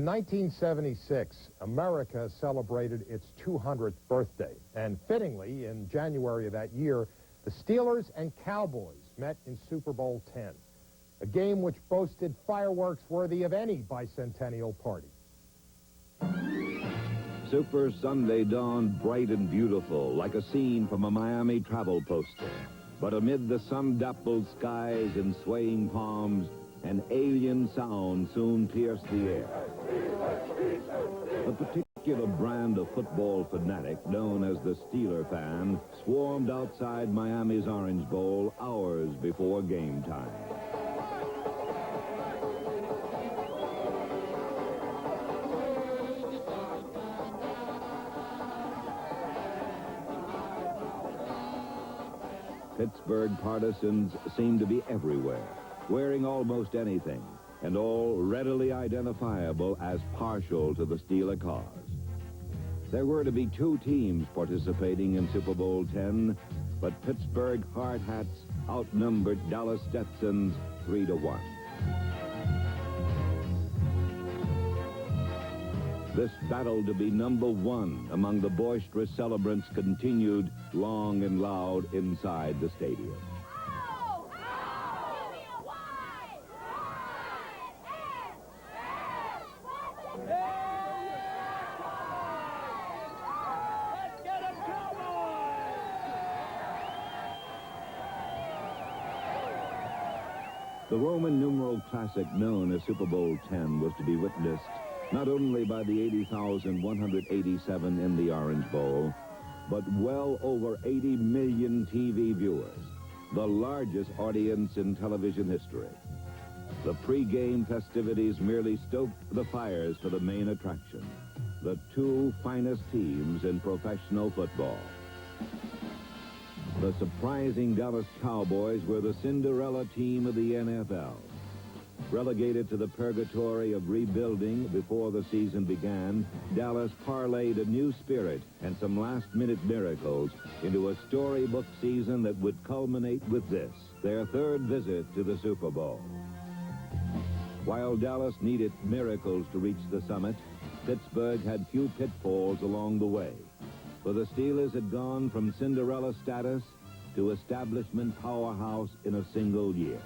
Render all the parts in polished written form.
In 1976, America celebrated its 200th birthday, and fittingly, in January of that year, the Steelers and Cowboys met in Super Bowl 10, a game which boasted fireworks worthy of any bicentennial party. Super Sunday dawned bright and beautiful, like a scene from a Miami travel poster. But amid the sun-dappled skies and swaying palms, an alien sound soon pierced the air. A particular brand of football fanatic, known as the Steeler fan, swarmed outside Miami's Orange Bowl hours before game time. Pittsburgh partisans seemed to be everywhere, wearing almost anything, and all readily identifiable as partial to the Steeler cause. There were to be two teams participating in Super Bowl 10, but Pittsburgh Hard Hats outnumbered Dallas Stetsons 3-1. This battle to be number one among the boisterous celebrants continued long and loud inside the stadium. The Roman numeral classic known as Super Bowl 10 was to be witnessed not only by the 80,187 in the Orange Bowl, but well over 80 million TV viewers, the largest audience in television history. The pre-game festivities merely stoked the fires for the main attraction, the two finest teams in professional football. The surprising Dallas Cowboys were the Cinderella team of the NFL. Relegated to the purgatory of rebuilding before the season began, Dallas parlayed a new spirit and some last-minute miracles into a storybook season that would culminate with this, their third visit to the Super Bowl. While Dallas needed miracles to reach the summit, Pittsburgh had few pitfalls along the way. For the Steelers had gone from Cinderella status to establishment powerhouse in a single year.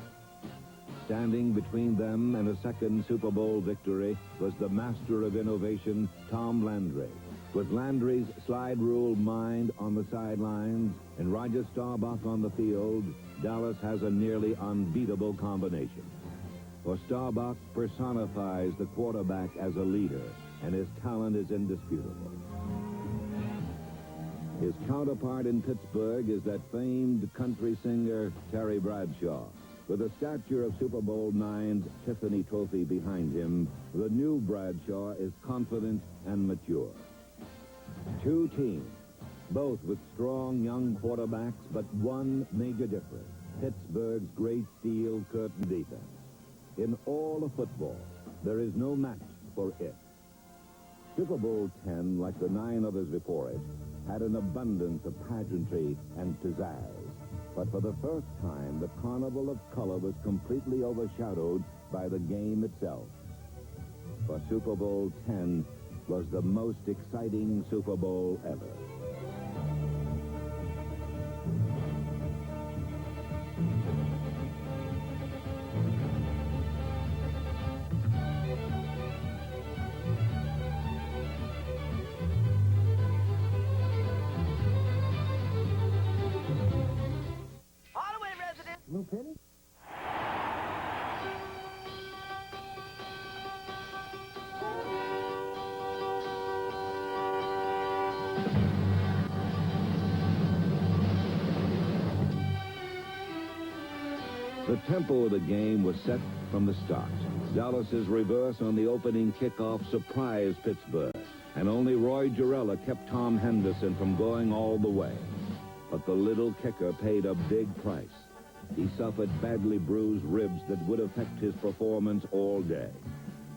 Standing between them and a second Super Bowl victory was the master of innovation, Tom Landry. With Landry's slide rule mind on the sidelines and Roger Staubach on the field, Dallas has a nearly unbeatable combination. For Staubach personifies the quarterback as a leader, and his talent is indisputable. His counterpart in Pittsburgh is that famed country singer, Terry Bradshaw. With a stature of Super Bowl IX's Tiffany Trophy behind him, the new Bradshaw is confident and mature. Two teams, both with strong young quarterbacks, but one major difference, Pittsburgh's great steel curtain defense. In all of football, there is no match for it. Super Bowl 10, like the 9 others before it, had an abundance of pageantry and pizzazz. But for the first time, the carnival of color was completely overshadowed by the game itself. For Super Bowl 10 was the most exciting Super Bowl ever. Blue penny? The tempo of the game was set from the start. Dallas's reverse on the opening kickoff surprised Pittsburgh, and only Roy Gerela kept Tom Henderson from going all the way. But the little kicker paid a big price. He suffered badly bruised ribs that would affect his performance all day.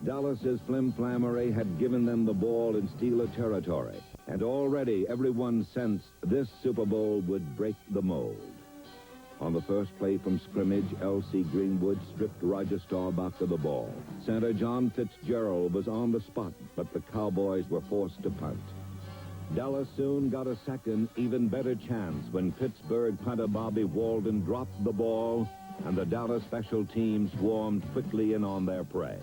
Dallas's flimflammery had given them the ball in Steeler territory, and already everyone sensed this Super Bowl would break the mold. On the first play from scrimmage, L.C. Greenwood stripped Roger Staubach of the ball. Center John Fitzgerald was on the spot, but the Cowboys were forced to punt. Dallas soon got a second, even better chance when Pittsburgh punter Bobby Walden dropped the ball, and the Dallas special teams swarmed quickly in on their prey.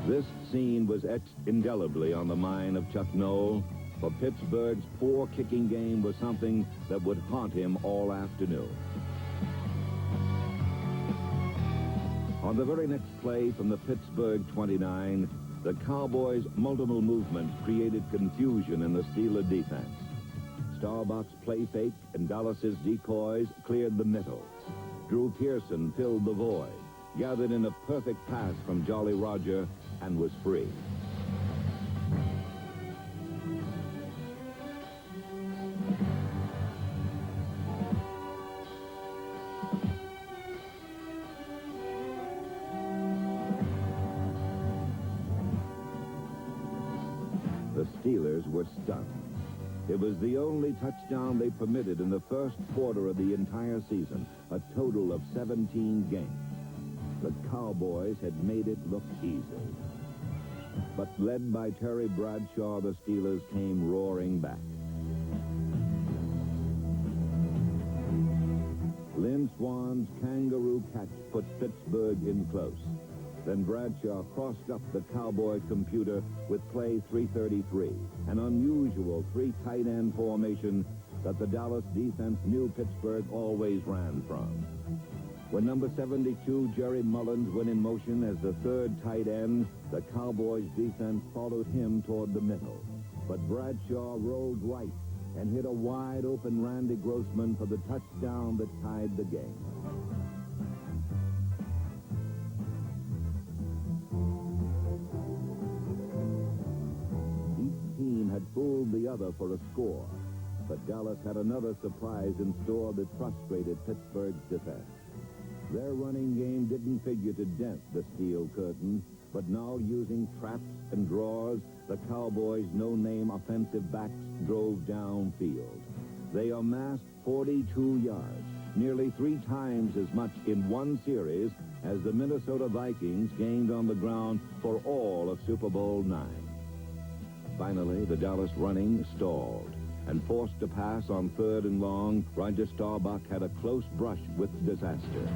This scene was etched indelibly on the mind of Chuck Noll, for Pittsburgh's poor kicking game was something that would haunt him all afternoon. On the very next play from the Pittsburgh 29, the Cowboys' multiple movements created confusion in the Steeler defense. Staubach's play fake and Dallas's decoys cleared the middle. Drew Pearson filled the void, gathered in a perfect pass from Jolly Roger, and was free. The Steelers were stunned. It was the only touchdown they permitted in the first quarter of the entire season, a total of 17 games. The Cowboys had made it look easy. But led by Terry Bradshaw, the Steelers came roaring back. Lynn Swann's kangaroo catch put Pittsburgh in close. Then Bradshaw crossed up the Cowboy computer with play 333, an unusual three-tight end formation that the Dallas defense knew Pittsburgh always ran from. When number 72, Jerry Mullins, went in motion as the third tight end, the Cowboys defense followed him toward the middle. But Bradshaw rolled right and hit a wide-open Randy Grossman for the touchdown that tied the game. Each team had fooled the other for a score, but Dallas had another surprise in store that frustrated Pittsburgh's defense. Their running game didn't figure to dent the steel curtain, but now using traps and draws, the Cowboys' no-name offensive backs drove downfield. They amassed 42 yards, nearly 3 times as much in one series as the Minnesota Vikings gained on the ground for all of Super Bowl IX. Finally, the Dallas running stalled, and forced to pass on 3rd and long, Roger Staubach had a close brush with disaster.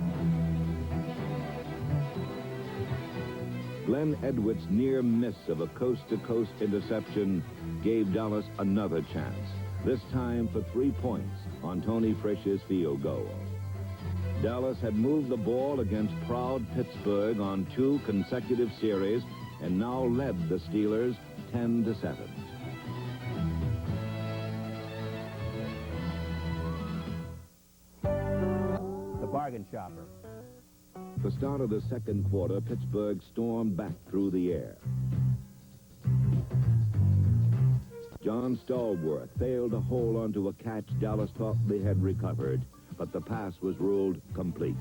Glenn Edwards' near miss of a coast-to-coast interception gave Dallas another chance, this time for 3 points on Tony Frisch's field goal. Dallas had moved the ball against proud Pittsburgh on 2 consecutive series and now led the Steelers 10-7. Bargain shopper. The start of the second quarter, Pittsburgh stormed back through the air. John Stallworth failed to hold onto a catch Dallas thought they had recovered, but the pass was ruled complete.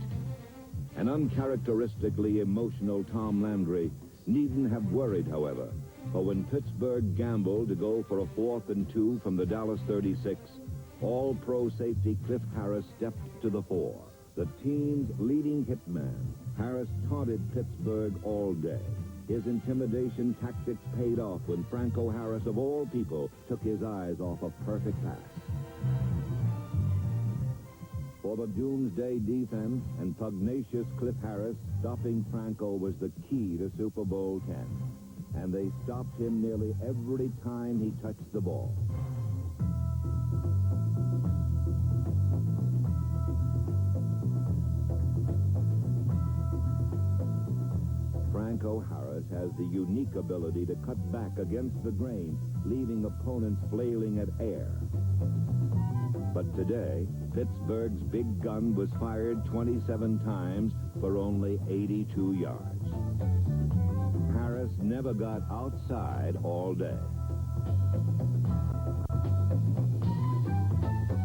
An uncharacteristically emotional Tom Landry needn't have worried, however, for when Pittsburgh gambled to go for a 4th and 2 from the Dallas 36, All-Pro safety Cliff Harris stepped to the fore. The team's leading hitman, Harris taunted Pittsburgh all day. His intimidation tactics paid off when Franco Harris, of all people, took his eyes off a perfect pass. For the doomsday defense and pugnacious Cliff Harris, stopping Franco was the key to Super Bowl X. And they stopped him nearly every time he touched the ball. Franco Harris has the unique ability to cut back against the grain, leaving opponents flailing at air. But today, Pittsburgh's big gun was fired 27 times for only 82 yards. Harris never got outside all day.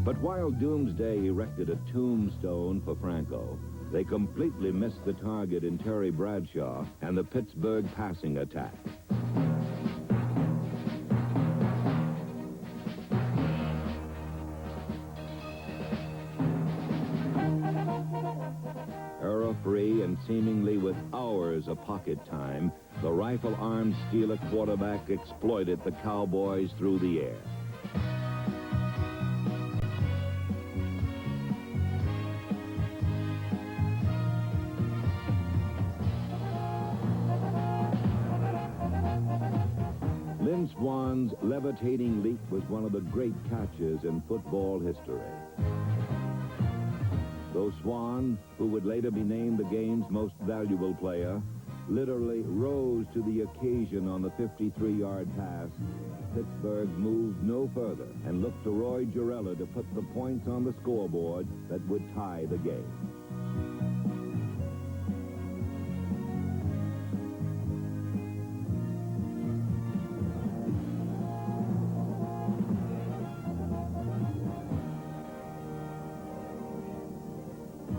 But while Doomsday erected a tombstone for Franco, they completely missed the target in Terry Bradshaw and the Pittsburgh passing attack. seemingly with hours of pocket time, the rifle-armed Steeler quarterback exploited the Cowboys through the air. Lynn Swann's levitating leap was one of the great catches in football history. Though Swann, who would later be named the game's most valuable player, literally rose to the occasion on the 53-yard pass, Pittsburgh moved no further and looked to Roy Gerela to put the points on the scoreboard that would tie the game.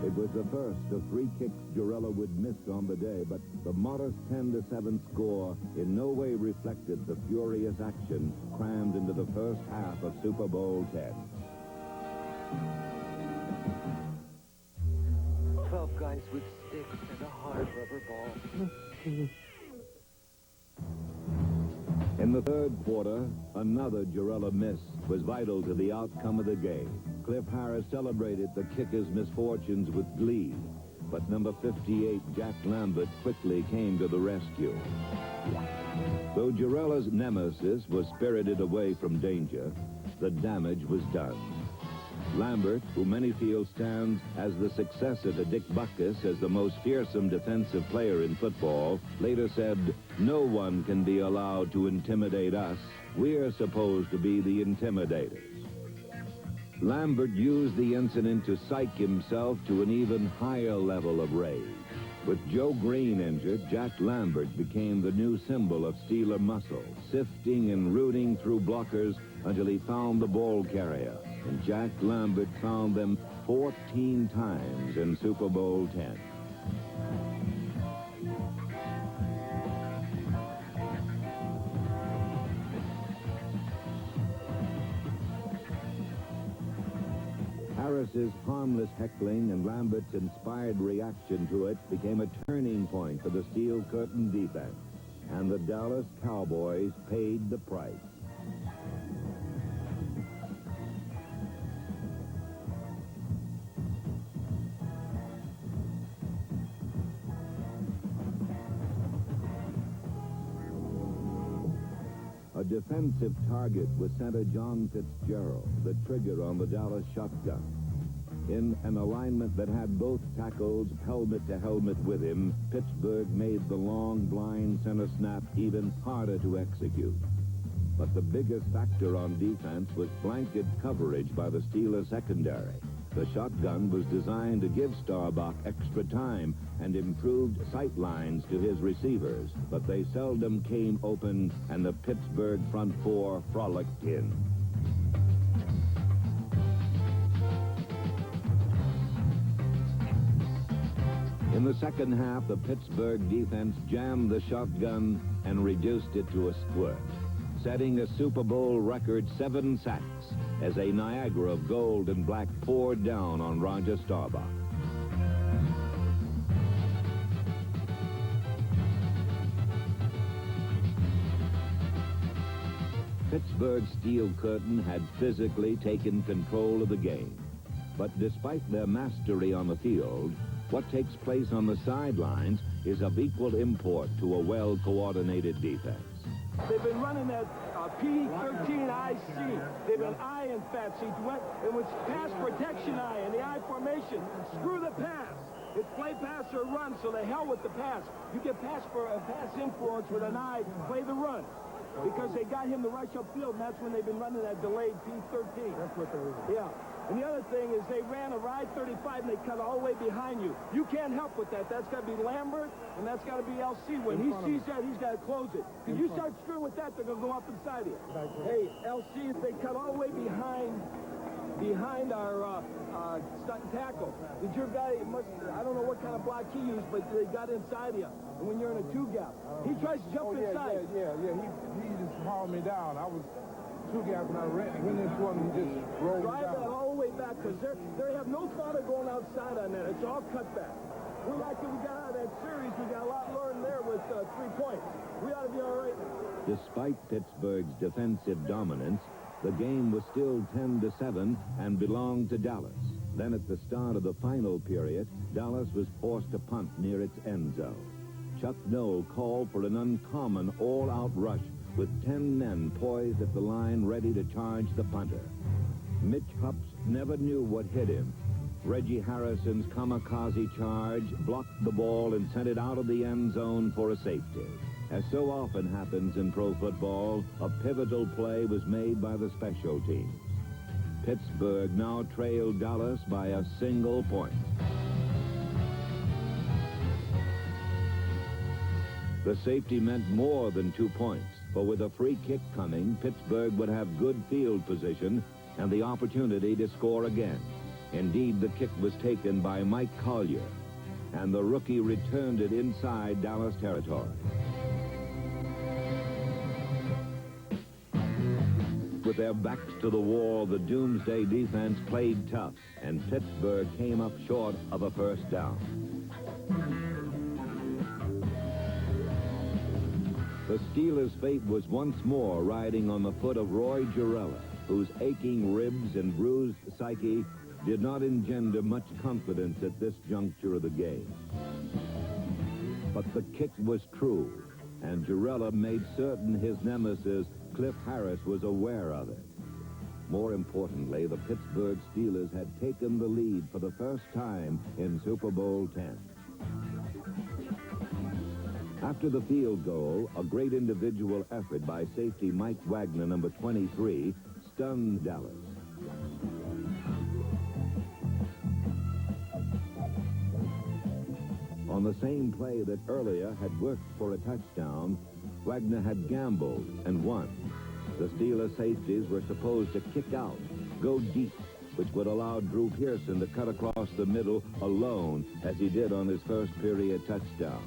It was the first of 3 kicks Gerela would miss on the day, but the modest 10-7 score in no way reflected the furious action crammed into the first half of Super Bowl 10. 12 guys with sticks and a hard rubber ball. In the third quarter, another Gerela miss was vital to the outcome of the game. Cliff Harris celebrated the kicker's misfortunes with glee, but number 58, Jack Lambert, quickly came to the rescue. Though Gerela's nemesis was spirited away from danger, the damage was done. Lambert, who many feel stands as the successor to Dick Butkus as the most fearsome defensive player in football, later said, "No one can be allowed to intimidate us. We're supposed to be the intimidators." Lambert used the incident to psych himself to an even higher level of rage. With Joe Green injured, Jack Lambert became the new symbol of Steeler muscle, sifting and rooting through blockers until he found the ball carrier. And Jack Lambert found them 14 times in Super Bowl 10. Harris's harmless heckling and Lambert's inspired reaction to it became a turning point for the Steel Curtain defense, and the Dallas Cowboys paid the price. A defensive target was center John Fitzgerald, the trigger on the Dallas shotgun. In an alignment that had both tackles helmet to helmet with him, Pittsburgh made the long, blind center snap even harder to execute. But the biggest factor on defense was blanket coverage by the Steelers secondary. The shotgun was designed to give Starbuck extra time and improved sight lines to his receivers, but they seldom came open, and the Pittsburgh front four frolicked in. In the second half, the Pittsburgh defense jammed the shotgun and reduced it to a squirt, setting a Super Bowl record 7 sacks as a Niagara of gold and black poured down on Roger Staubach. Pittsburgh's Steel Curtain had physically taken control of the game. But despite their mastery on the field, what takes place on the sidelines is of equal import to a well-coordinated defense. They've been running that P13 IC. They've been eyeing Fat Seats. And with pass protection eye and the I formation, screw the pass. It's play, pass, or run, so the hell with the pass. You get pass influence with an eye, play the run. Because they got him to rush upfield, and that's when they've been running that delayed P13. That's what they were. Yeah. And the other thing is they ran a ride 35 and they cut all the way behind you. You can't help with that. That's got to be Lambert and that's got to be LC. When he sees that, he's got to close it. If you start screwing with that, they're going to go up inside of you. Hey, LC, if they cut all the way behind our stunt tackle, did your guy I don't know what kind of block he used, but they got inside of you. And when you're in a 2-gap, he tries to jump inside. Yeah. He just hauled me down. I was 2-gap and I went into him and he just rolled Drive down. that all the way back because they have no thought of going outside on that. It's all cut back. We like that we got out of that series. We got a lot learned there with 3 points. We ought to be all right. Despite Pittsburgh's defensive dominance, the game was still 10-7 and belonged to Dallas. Then at the start of the final period, Dallas was forced to punt near its end zone. Chuck Noll called for an uncommon all-out rush with 10 men poised at the line ready to charge the punter. Mitch Hupps never knew what hit him. Reggie Harrison's kamikaze charge blocked the ball and sent it out of the end zone for a safety. As so often happens in pro football, a pivotal play was made by the special teams. Pittsburgh now trailed Dallas by a single point. The safety meant more than 2 points, for with a free kick coming, Pittsburgh would have good field position and the opportunity to score again. Indeed, the kick was taken by Mike Collier, and the rookie returned it inside Dallas territory. With their backs to the wall, the Doomsday defense played tough, and Pittsburgh came up short of a first down. The Steelers' fate was once more riding on the foot of Roy Girella, whose aching ribs and bruised psyche did not engender much confidence at this juncture of the game. But the kick was true, and Girella made certain his nemesis, Cliff Harris, was aware of it. More importantly, the Pittsburgh Steelers had taken the lead for the first time in Super Bowl 10. After the field goal, a great individual effort by safety Mike Wagner, number 23, stunned Dallas. On the same play that earlier had worked for a touchdown, Wagner had gambled and won. The Steelers safeties were supposed to kick out, go deep, which would allow Drew Pearson to cut across the middle alone, as he did on his first period touchdown.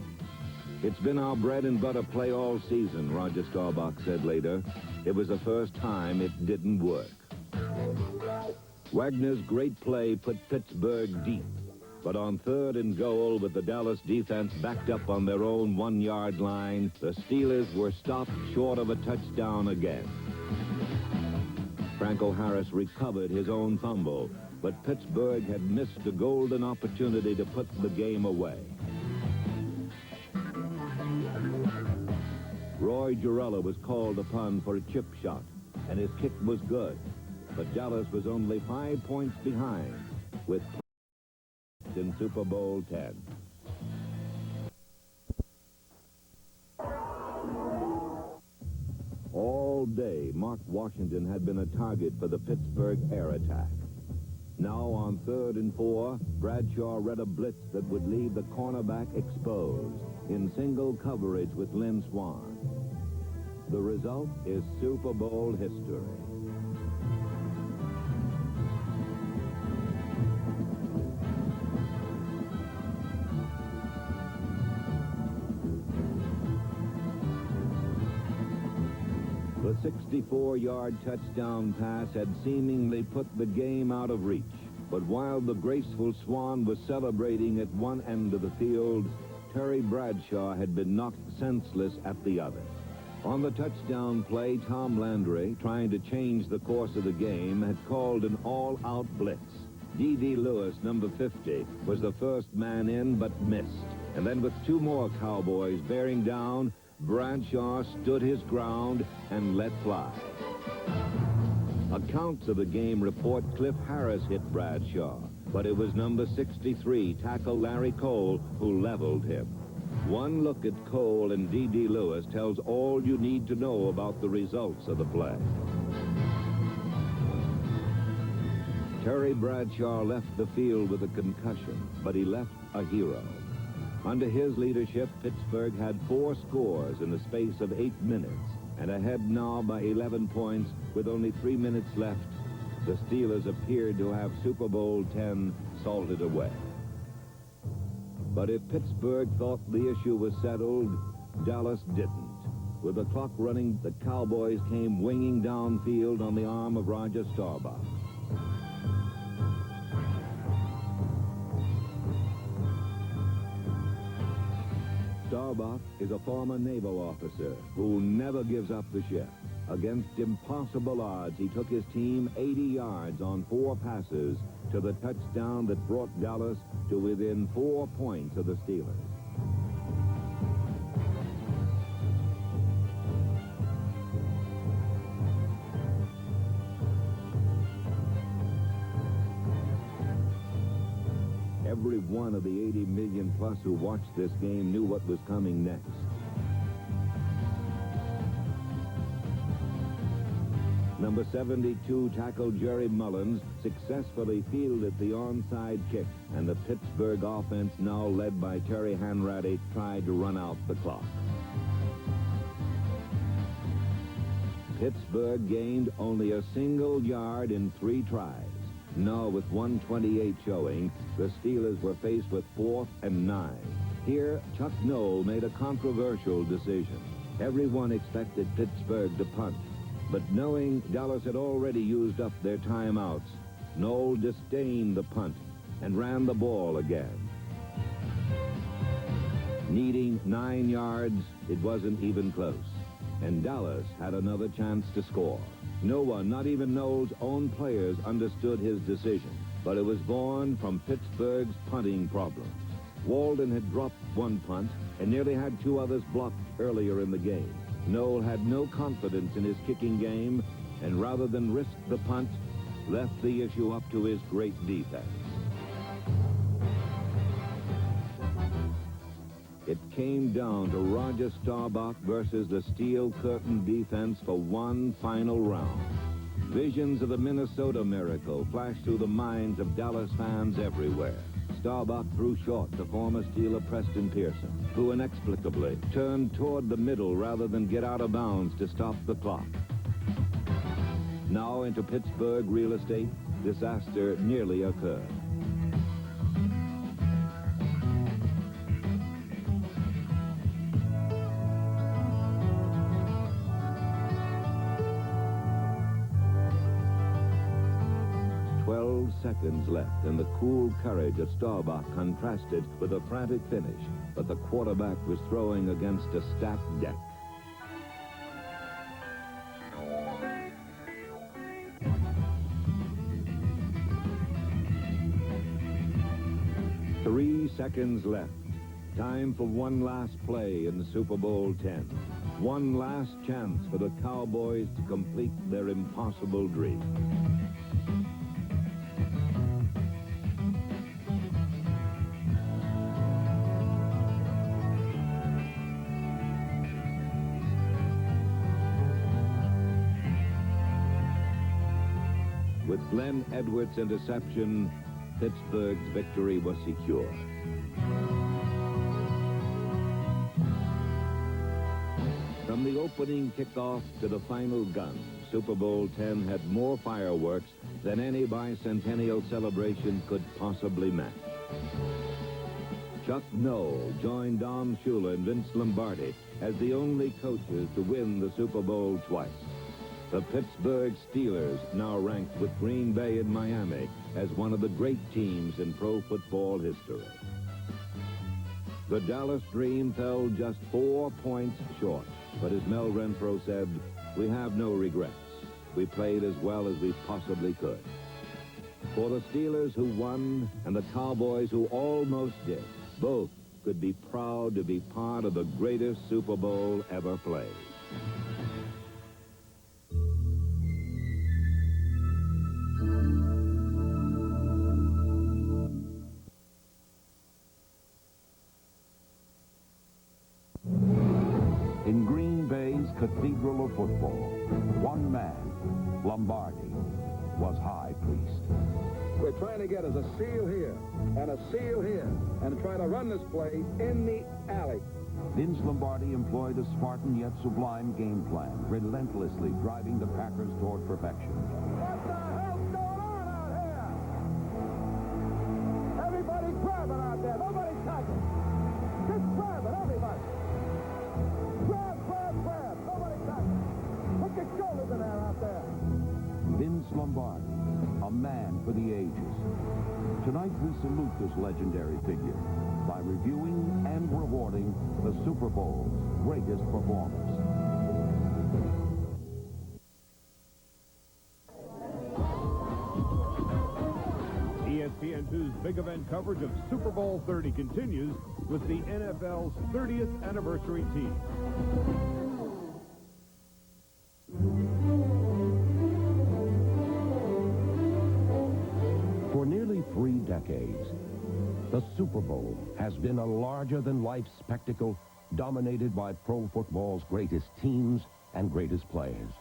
It's been our bread and butter play all season, Roger Staubach said later. It was the first time it didn't work. Wagner's great play put Pittsburgh deep. But on 3rd and goal, with the Dallas defense backed up on their own 1-yard line, the Steelers were stopped short of a touchdown again. Franco Harris recovered his own fumble, but Pittsburgh had missed a golden opportunity to put the game away. Roy Girella was called upon for a chip shot, and his kick was good. But Dallas was only 5 points behind, with in Super Bowl 10. All day, Mark Washington had been a target for the Pittsburgh air attack. Now on 3rd and 4, Bradshaw read a blitz that would leave the cornerback exposed in single coverage with Lynn Swann. The result is Super Bowl history. The 64-yard touchdown pass had seemingly put the game out of reach. But while the graceful Swan was celebrating at one end of the field, Terry Bradshaw had been knocked senseless at the other. On the touchdown play, Tom Landry, trying to change the course of the game, had called an all-out blitz. D.D. Lewis, number 50, was the first man in but missed. And then with 2 more Cowboys bearing down, Bradshaw stood his ground and let fly. Accounts of the game report Cliff Harris hit Bradshaw, but it was number 63, tackle Larry Cole, who leveled him. One look at Cole and D.D. Lewis tells all you need to know about the results of the play. Terry Bradshaw left the field with a concussion, but he left a hero. Under his leadership, Pittsburgh had 4 scores in the space of 8 minutes, and ahead now by 11 points with only 3 minutes left. The Steelers appeared to have Super Bowl 10 salted away. But if Pittsburgh thought the issue was settled, Dallas didn't. With the clock running, the Cowboys came winging downfield on the arm of Roger Staubach. Staubach is a former naval officer who never gives up the ship. Against impossible odds, he took his team 80 yards on 4 passes to the touchdown that brought Dallas to within 4 points of the Steelers. Every one of the 80 million plus who watched this game knew what was coming next. Number 72 tackle Jerry Mullins successfully fielded the onside kick, and the Pittsburgh offense, now led by Terry Hanratty, tried to run out the clock. Pittsburgh gained only a single yard in 3 tries. Now, with 1:28 showing, the Steelers were faced with 4th and 9. Here, Chuck Noll made a controversial decision. Everyone expected Pittsburgh to punt, but knowing Dallas had already used up their timeouts, Noll disdained the punt and ran the ball again. Needing 9 yards, it wasn't even close, and Dallas had another chance to score. No one, not even Noll's own players, understood his decision, but it was born from Pittsburgh's punting problems. Walden had dropped 1 punt and nearly had 2 others blocked earlier in the game. Noll had no confidence in his kicking game, and rather than risk the punt, left the issue up to his great defense. It came down to Roger Staubach versus the Steel Curtain defense for one final round. Visions of the Minnesota Miracle flashed through the minds of Dallas fans everywhere. Staubach threw short to former Steeler Preston Pearson, who inexplicably turned toward the middle rather than get out of bounds to stop the clock. Now into Pittsburgh real estate, disaster nearly occurred. Seconds left, and the cool courage of Staubach contrasted with a frantic finish, but the quarterback was throwing against a stacked deck. Three seconds left. Time for one last play in the Super Bowl 10. One last chance for the Cowboys to complete their impossible dream. With Glenn Edwards' interception, Pittsburgh's victory was secure. From the opening kickoff to the final gun, Super Bowl 10 had more fireworks than any bicentennial celebration could possibly match. Chuck Noll joined Don Shula and Vince Lombardi as the only coaches to win the Super Bowl twice. The Pittsburgh Steelers now ranked with Green Bay and Miami as one of the great teams in pro football history. The Dallas Dream fell just 4 points short, but as Mel Renfro said, we have no regrets. We played as well as we possibly could. For the Steelers who won and the Cowboys who almost did, both could be proud to be part of the greatest Super Bowl ever played. In Green Bay's Cathedral of Football, one man, Lombardi, was high priest. We're trying to get us a seal here and a seal here and try to run this play in the alley. Vince Lombardi employed a Spartan yet sublime game plan, relentlessly driving the Packers toward perfection. What the hell's going on out here? Everybody grabbing out there. Nobody touching. Just grabbing, everybody. Grab. Nobody touching. Put your shoulders in there out there. Vince Lombardi, a man for the ages. Tonight we salute this legendary figure. by reviewing and rewarding the Super Bowl's greatest performers. ESPN2's big event coverage of Super Bowl 30 continues with the NFL's 30th anniversary team. For nearly 3 decades, the Super Bowl has been a larger-than-life spectacle dominated by pro football's greatest teams and greatest players.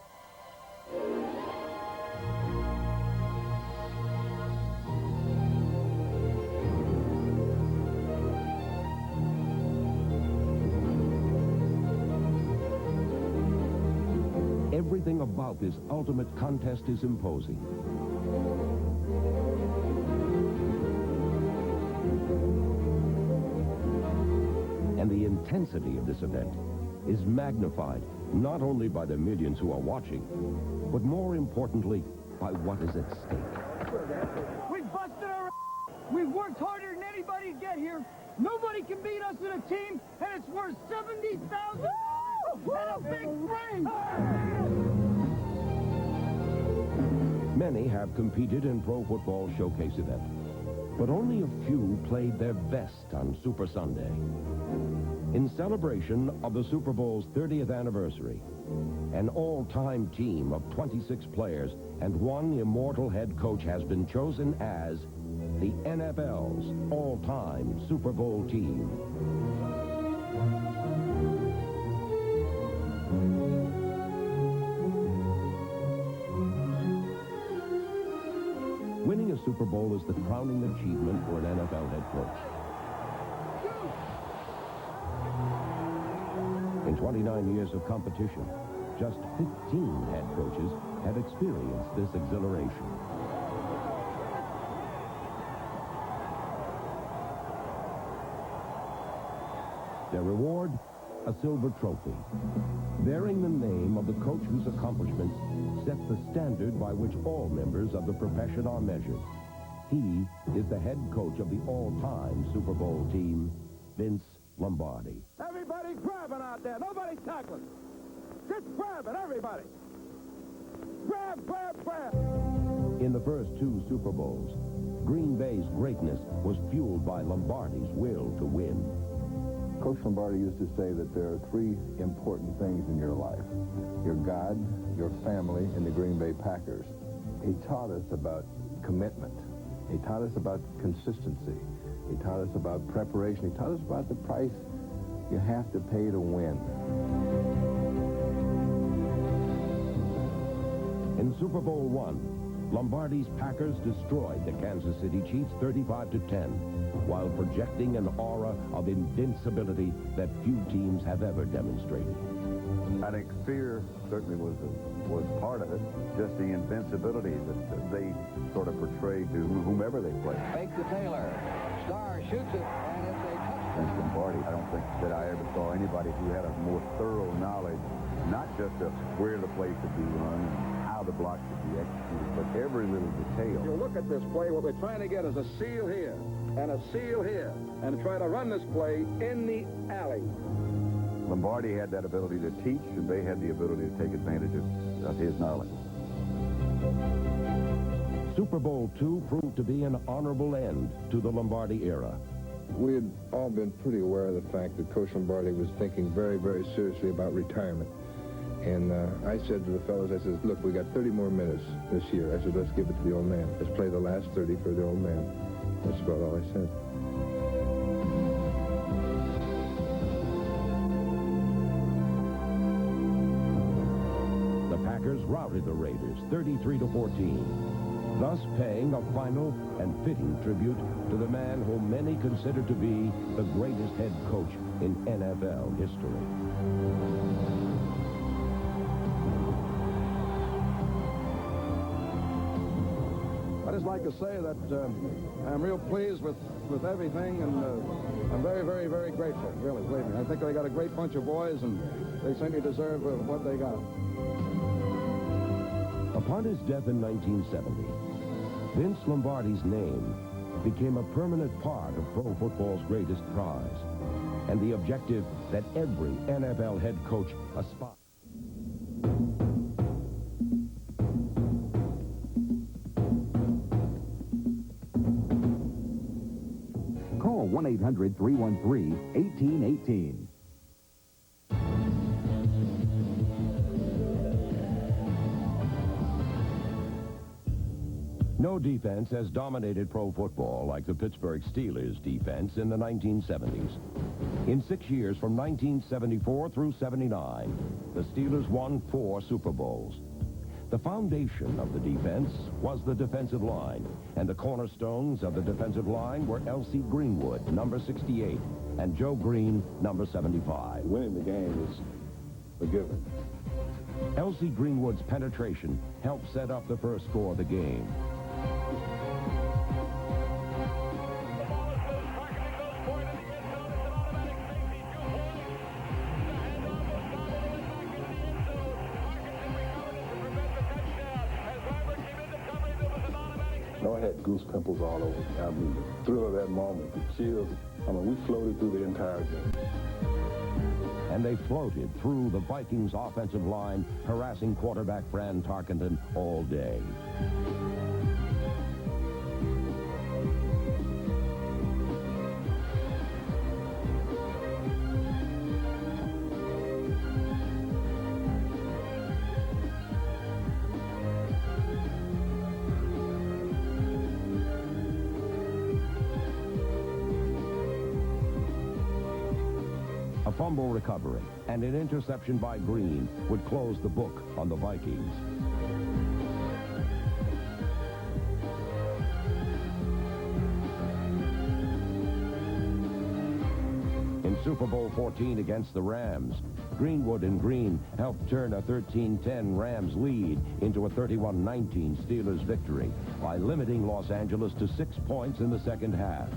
Everything about this ultimate contest is imposing. And the intensity of this event is magnified not only by the millions who are watching, but more importantly, by what is at stake. We busted our ass. We've worked harder than anybody to get here. Nobody can beat us in a team, and it's worth $70,000 and a big ring. Many have competed in Pro Football Showcase event, but only a few played their best on Super Sunday. In celebration of the Super Bowl's 30th anniversary, an all-time team of 26 players and one immortal head coach has been chosen as the NFL's all-time Super Bowl team. Winning a Super Bowl is the crowning achievement for an NFL head coach. In 29 years of competition, just 15 head coaches have experienced this exhilaration. Their reward, a silver trophy, bearing the name of the coach whose accomplishments set the standard by which all members of the profession are measured. He is the head coach of the all-time Super Bowl team, Vince Lombardi. Everybody grabbing out there. Nobody tackling. Just grabbing, everybody. Grab, grab, grab. In the first 2 Super Bowls, Green Bay's greatness was fueled by Lombardi's will to win. Coach Lombardi used to say that there are 3 important things in your life: your God, your family, and the Green Bay Packers. He taught us about commitment. He taught us about consistency. He taught us about preparation. He taught us about the price you have to pay to win. In Super Bowl I, Lombardi's Packers destroyed the Kansas City Chiefs 35-10, while projecting an aura of invincibility that few teams have ever demonstrated. I think fear certainly was part of it. Just the invincibility that they sort of portrayed to whomever they played. Fake to Taylor. Starr shoots it, and it's a touchdown. Vince Lombardi, I don't think that I ever saw anybody who had a more thorough knowledge, not just of where the play should be run and how the block should be executed, but every little detail. You look at this play, what we're trying to get is a seal here and a seal here, and try to run this play in the alley. Lombardi had that ability to teach, and they had the ability to take advantage of his knowledge. Super Bowl II proved to be an honorable end to the Lombardi era. We had all been pretty aware of the fact that Coach Lombardi was thinking very, very seriously about retirement. And I said to the fellows, I said, look, we got 30 more minutes this year. I said, let's give it to the old man. Let's play the last 30 for the old man. That's about all I said. The Packers routed the Raiders 33-14, thus paying a final and fitting tribute to the man whom many consider to be the greatest head coach in NFL history. I'd just like to say that I'm real pleased with everything, and I'm very, very, very grateful, really, believe me. I think they got a great bunch of boys, and they certainly deserve what they got. Upon his death in 1970, Vince Lombardi's name became a permanent part of pro football's greatest prize, and the objective that every NFL head coach aspires. Call 1-800-313-1818. No defense has dominated pro football like the Pittsburgh Steelers defense in the 1970s. In 6 years, from 1974 through 79, the Steelers won 4 Super Bowls. The foundation of the defense was the defensive line, and the cornerstones of the defensive line were L.C. Greenwood, number 68, and Joe Green, number 75. Winning the game is a given. L.C. Greenwood's penetration helped set up the first score of the game. No, I had goose pimples all over me. I mean, the thrill of that moment, the chills. I mean, we floated through the entire game. And they floated through the Vikings' offensive line, harassing quarterback Fran Tarkenton all day. A fumble recovery and an interception by Green would close the book on the Vikings. In Super Bowl 14 against the Rams, Greenwood and Green helped turn a 13-10 Rams lead into a 31-19 Steelers victory by limiting Los Angeles to 6 points in the second half.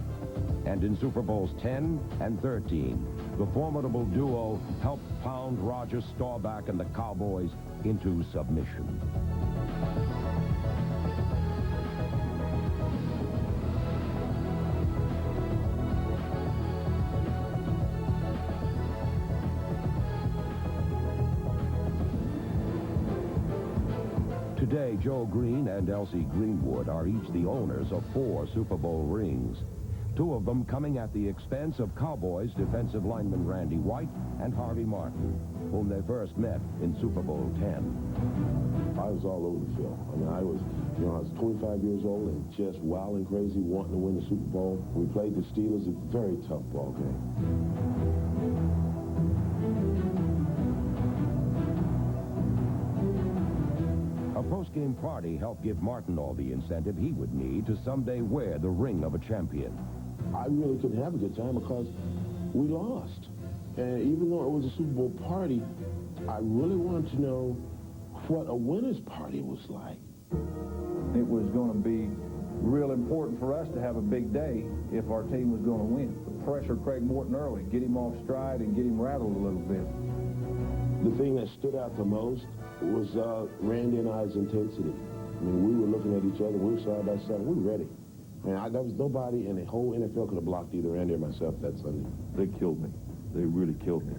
And in Super Bowls 10 and 13, the formidable duo helped pound Roger Staubach and the Cowboys into submission. Today, Joe Green and L.C. Greenwood are each the owners of 4 Super Bowl rings. 2 of them coming at the expense of Cowboys defensive lineman Randy White and Harvey Martin, whom they first met in Super Bowl 10. I was all over the field. I mean, I was 25 years old and just wild and crazy, wanting to win the Super Bowl. We played the Steelers, a very tough ball game. A post-game party helped give Martin all the incentive he would need to someday wear the ring of a champion. I really couldn't have a good time because we lost. And even though it was a Super Bowl party, I really wanted to know what a winner's party was like. It was going to be real important for us to have a big day if our team was going to win. Pressure Craig Morton early, get him off stride and get him rattled a little bit. The thing that stood out the most was Randy and I's intensity. I mean, we were looking at each other, we were side by side, we were ready. And there was nobody in the whole NFL could have blocked either Randy or myself that Sunday. They killed me. They really killed me.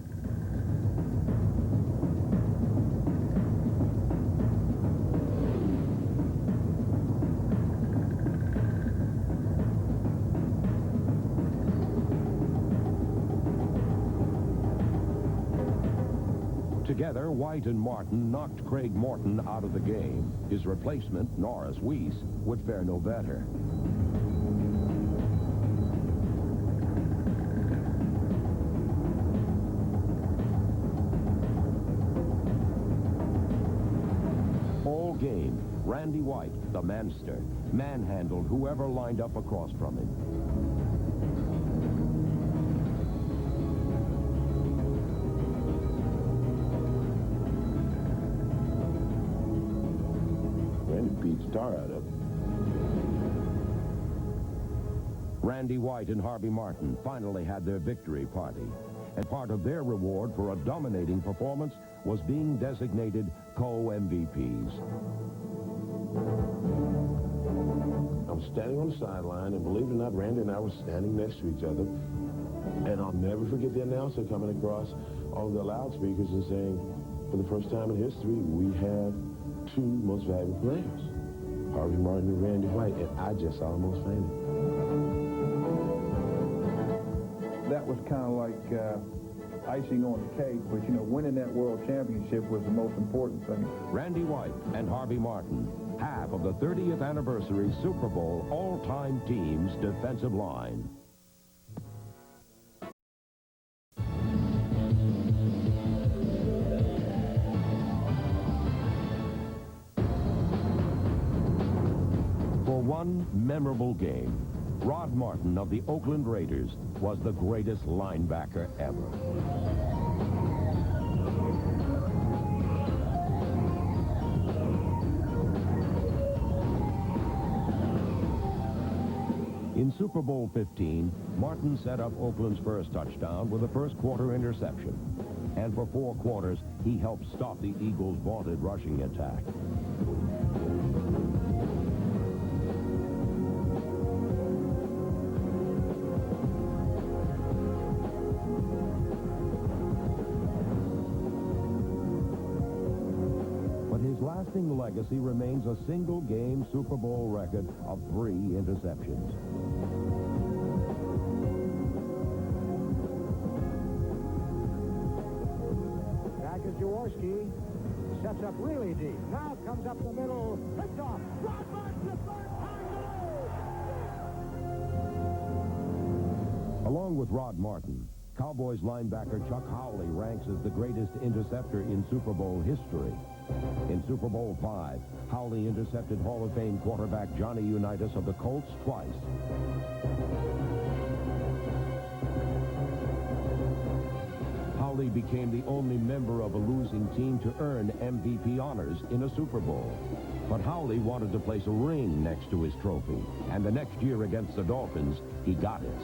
Together, White and Martin knocked Craig Morton out of the game. His replacement, Norris Weiss, would fare no better. All game, Randy White, the manster, manhandled whoever lined up across from him. Star out of it. Randy White and Harvey Martin finally had their victory party, and part of their reward for a dominating performance was being designated co-MVPs. I'm standing on the sideline, and believe it or not, Randy and I were standing next to each other. And I'll never forget the announcer coming across on the loudspeakers and saying, for the first time in history, we have two most valuable players, Harvey Martin and Randy White, and I just almost fainted. That was kind of like icing on the cake, but, you know, winning that world championship was the most important thing. Randy White and Harvey Martin, half of the 30th anniversary Super Bowl all-time team's defensive line. For one memorable game, Rod Martin of the Oakland Raiders was the greatest linebacker ever. In Super Bowl 15, Martin set up Oakland's first touchdown with a first-quarter interception. And for 4 quarters, he helped stop the Eagles' vaunted rushing attack. But his lasting legacy remains a single-game Super Bowl record of 3 interceptions. Jaworski sets up really deep. Now comes up the middle. Picked off. Rod Martin to first. Along with Rod Martin, Cowboys linebacker Chuck Howley ranks as the greatest interceptor in Super Bowl history. In Super Bowl V, Howley intercepted Hall of Fame quarterback Johnny Unitas of the Colts twice. Howley became the only member of a losing team to earn MVP honors in a Super Bowl. But Howley wanted to place a ring next to his trophy, and the next year against the Dolphins, he got it.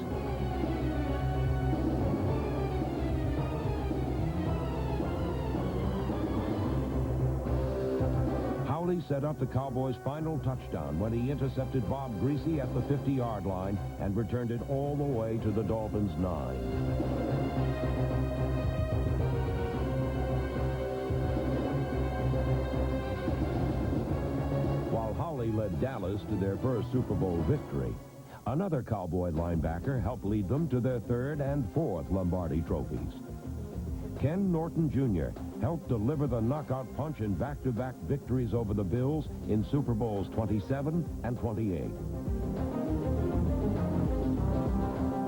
Howley set up the Cowboys' final touchdown when he intercepted Bob Greasy at the 50-yard line and returned it all the way to the Dolphins' 9. Howley led Dallas to their first Super Bowl victory. Another Cowboy linebacker helped lead them to their 3rd and 4th Lombardi trophies. Ken Norton Jr. helped deliver the knockout punch in back-to-back victories over the Bills in Super Bowls 27 and 28.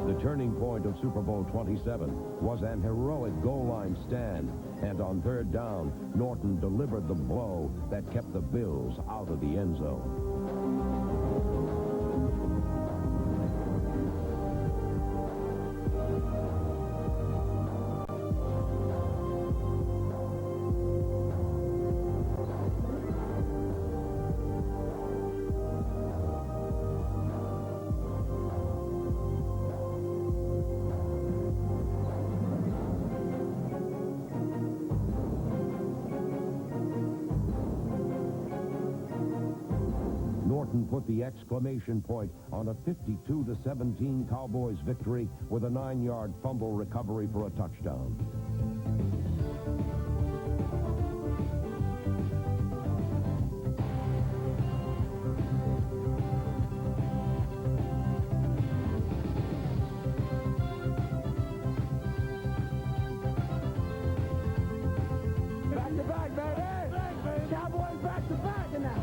The turning point of Super Bowl 27 was an heroic goal line stand, and on 3rd down, Norton delivered the blow that kept the Bills out of the end zone. Put the exclamation point on a 52-17 Cowboys victory with a 9-yard fumble recovery for a touchdown. Back to back, baby. Cowboys back to back now.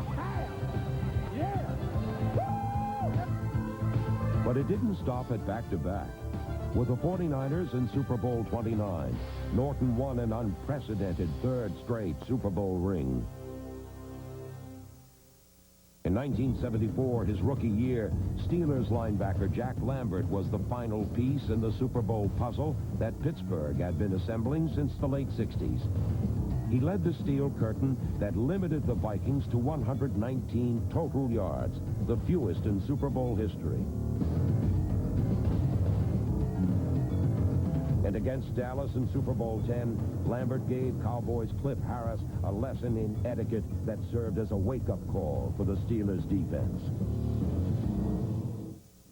But it didn't stop at back-to-back. With the 49ers in Super Bowl 29, Norton won an unprecedented 3rd straight Super Bowl ring. In 1974, his rookie year, Steelers linebacker Jack Lambert was the final piece in the Super Bowl puzzle that Pittsburgh had been assembling since the late 60s. He led the steel curtain that limited the Vikings to 119 total yards, the fewest in Super Bowl history. And against Dallas in Super Bowl X, Lambert gave Cowboys Cliff Harris a lesson in etiquette that served as a wake-up call for the Steelers' defense.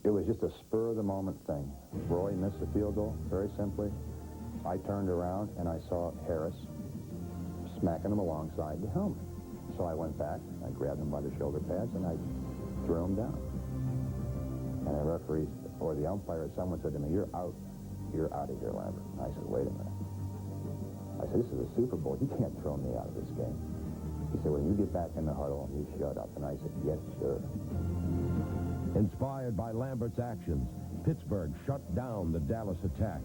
It was just a spur-of-the-moment thing. Roy missed the field goal, very simply. I turned around, and I saw Harris smacking him alongside the helmet. So I went back, I grabbed him by the shoulder pads, and I threw him down. And the referee, or the umpire, someone said to me, "You're out. You're out of here, Lambert." I said, "Wait a minute." I said, "This is a Super Bowl. You can't throw me out of this game." He said, "Well, you get back in the huddle and you shut up." And I said, "Yes, sir." Inspired by Lambert's actions, Pittsburgh shut down the Dallas attack.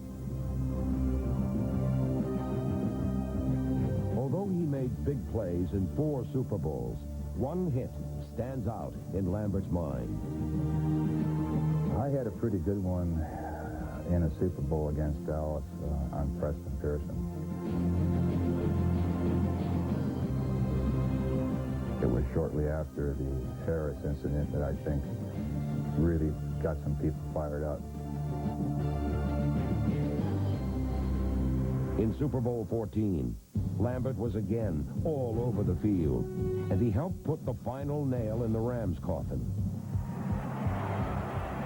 Although he made big plays in 4 Super Bowls, one hit stands out in Lambert's mind. I had a pretty good one in a Super Bowl against Dallas on Preston Pearson. It was shortly after the Harris incident that I think really got some people fired up. In Super Bowl 14, Lambert was again all over the field, and he helped put the final nail in the Rams' coffin.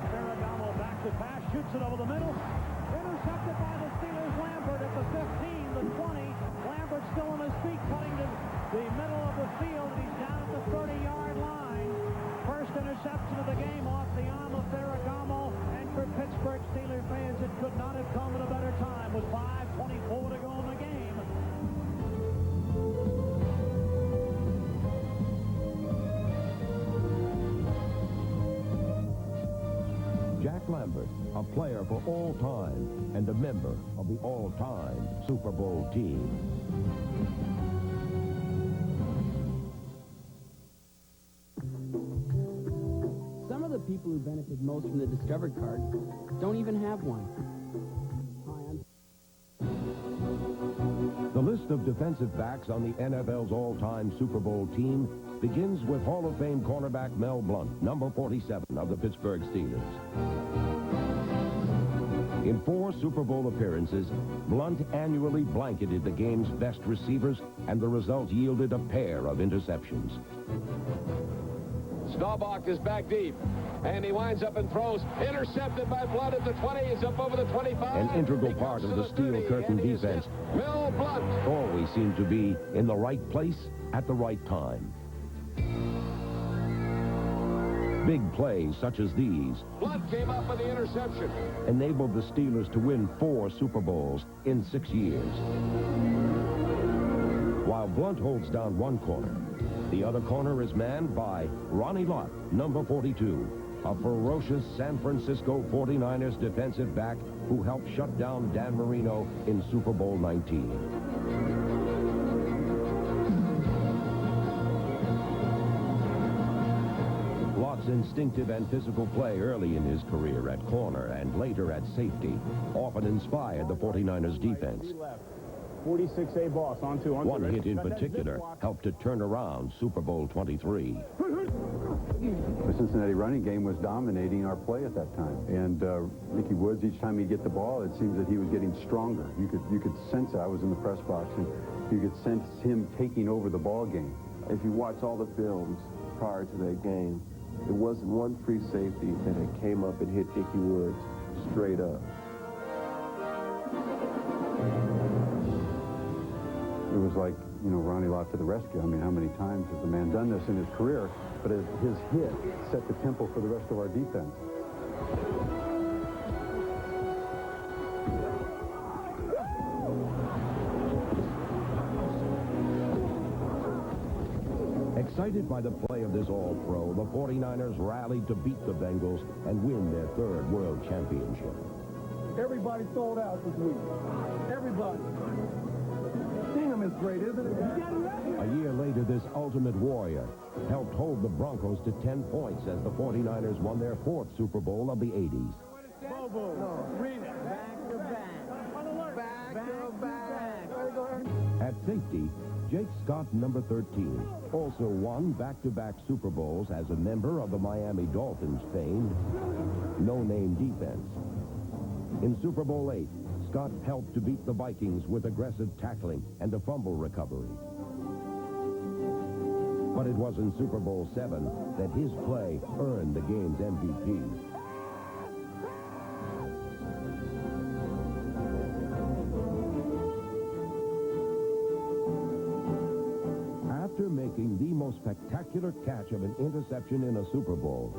Ferragamo back to pass, shoots it over the middle. Intercepted by the Steelers. Lambert at the 15, the 20. Lambert still on his feet, cutting to the middle of the field. He's down at the 30-yard line. First interception of the game off the arm of Ferragamo. And for Pittsburgh Steelers fans, it could not have come at a better time with 5:24 to go in the game. Jack Lambert, a player for all time and a member of the all-time Super Bowl team. Some of the people who benefit most from the Discovered card don't even have one. The list of defensive backs on the NFL's all-time Super Bowl team begins with Hall of Fame cornerback Mel Blount, number 47 of the Pittsburgh Steelers. In 4 Super Bowl appearances, Blount annually blanketed the game's best receivers, and the result yielded a pair of interceptions. Staubach is back deep, and he winds up and throws. Intercepted by Blount at the 20. He's up over the 25. An integral part of the Steel Curtain defense Mel Blount always seemed to be in the right place at the right time. Big plays such as these Blount came up with the interception. enabled the Steelers to win 4 Super Bowls in 6 years. While Blount holds down one corner, the other corner is manned by Ronnie Lott, number 42, a ferocious San Francisco 49ers defensive back who helped shut down Dan Marino in Super Bowl 19. Lott's instinctive and physical play early in his career at corner and later at safety often inspired the 49ers defense. 46A boss, on two. One hit in particular helped to turn around Super Bowl 23. The Cincinnati running game was dominating our play at that time. And Mickey Woods, each time he'd get the ball, it seems that he was getting stronger. You could sense it. I was in the press box, and you could sense him taking over the ball game. If you watch all the films prior to that game, there wasn't one free safety that had came up and hit Mickey Woods straight up. It was like, you know, Ronnie Lott to the rescue. I mean, how many times has the man done this in his career? But his hit set the tempo for the rest of our defense. Excited by the play of this All-Pro, the 49ers rallied to beat the Bengals and win their 3rd World Championship. Everybody sold out this week. Everybody. Damn, it's great, isn't it? A year later, this ultimate warrior helped hold the Broncos to 10 points as the 49ers won their 4th Super Bowl of the 80s. At safety, Jake Scott, number 13, also won back-to-back Super Bowls as a member of the Miami Dolphins' famed no-name defense. In Super Bowl 8, Scott helped to beat the Vikings with aggressive tackling and a fumble recovery. But it was in Super Bowl 7 that his play earned the game's MVP. most spectacular catch of an interception in a Super Bowl.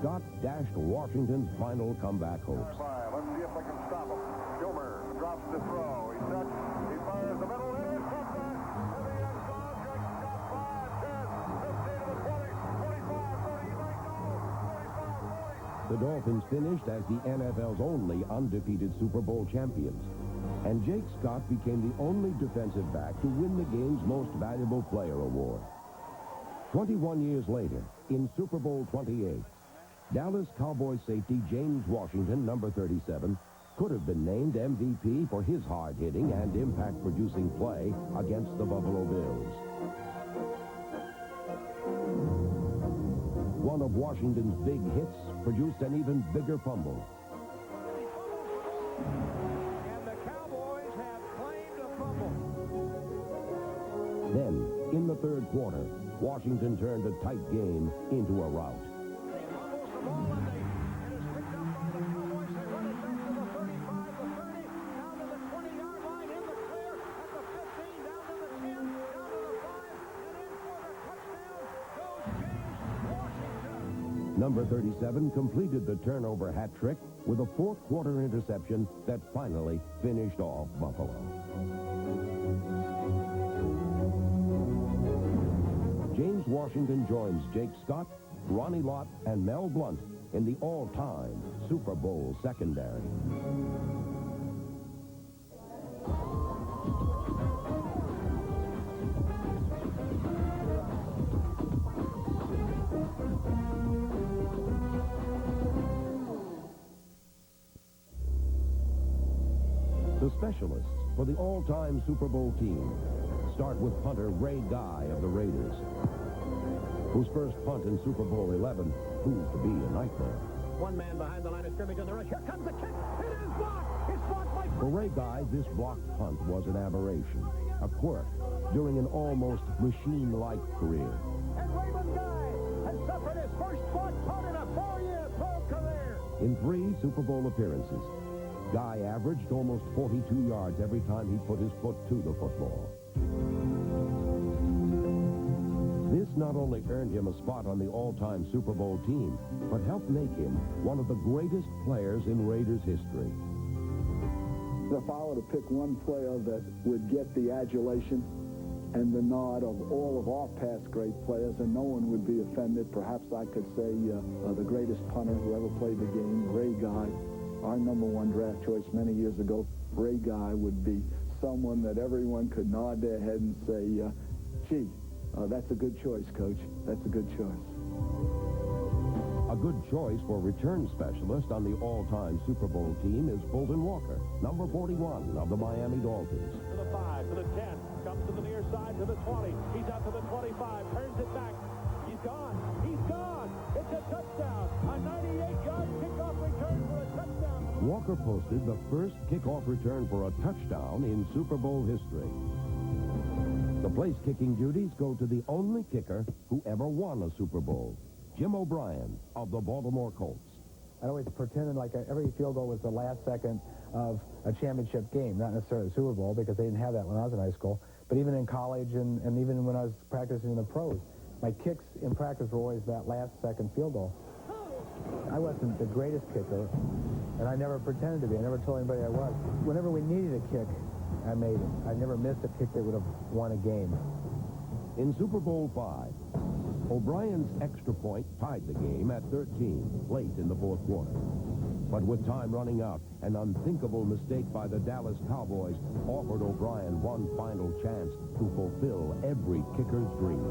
Scott dashed Washington's final comeback hopes. Let's see if they can stop him. Gilmer drops the throw. He sets. He fires the middle. It is touchdown. And the end zone. Jake Scott 5, 10, 15 to the 20, 25, 30, 35, 40. The Dolphins finished as the NFL's only undefeated Super Bowl champions. And Jake Scott became the only defensive back to win the game's Most Valuable Player award. 21 years later, in Super Bowl 28, Dallas Cowboys safety James Washington, number 37, could have been named MVP for his hard-hitting and impact-producing play against the Buffalo Bills. One of Washington's big hits produced an even bigger fumble. Then, in the third quarter, Washington turned a tight game into a rout. Number 37 completed the turnover hat trick with a fourth-quarter interception that finally finished off Buffalo. James Washington joins Jake Scott, Ronnie Lott, and Mel Blount in the all-time Super Bowl secondary. The specialists for the all-time Super Bowl team start with punter Ray Guy of the Raiders, whose first punt in Super Bowl 11 proved to be a nightmare. One man behind the line of scrimmage on the rush. Here comes the kick. It is blocked. It's blocked by... For Ray Guy, this blocked punt was an aberration, a quirk during an almost machine-like career. And Raymond Guy has suffered his first blocked punt in a 4-year pro career. In 3 Super Bowl appearances, Guy averaged almost 42 yards every time he put his foot to the football. This not only earned him a spot on the all-time Super Bowl team, but helped make him one of the greatest players in Raiders history. If I were to pick one player that would get the adulation and the nod of all of our past great players, and no one would be offended, perhaps I could say the greatest punter who ever played the game, Ray Guy, our #1 draft choice many years ago. Ray Guy would be someone that everyone could nod their head and say, gee, that's a good choice, Coach. That's a good choice. A good choice for return specialist on the all-time Super Bowl team is Fulton Walker, number 41 of the Miami Dolphins. To the 5, to the 10, comes to the near side, to the 20. He's out to the 25, turns it back. He's gone. He's gone. It's a touchdown. A 98-yard kickoff return for a touchdown. Walker posted the first kickoff return for a touchdown in Super Bowl history. The place-kicking duties go to the only kicker who ever won a Super Bowl, Jim O'Brien of the Baltimore Colts. I always pretended like every field goal was the last second of a championship game, not necessarily the Super Bowl, because they didn't have that when I was in high school, but even in college and even when I was practicing in the pros, my kicks in practice were always that last second field goal. I wasn't the greatest kicker, and I never pretended to be. I never told anybody I was. Whenever we needed a kick, I made it. I never missed a kick that would have won a game. In Super Bowl 5, O'Brien's extra point tied the game at 13 late in the fourth quarter. But with time running out, an unthinkable mistake by the Dallas Cowboys offered O'Brien one final chance to fulfill every kicker's dream.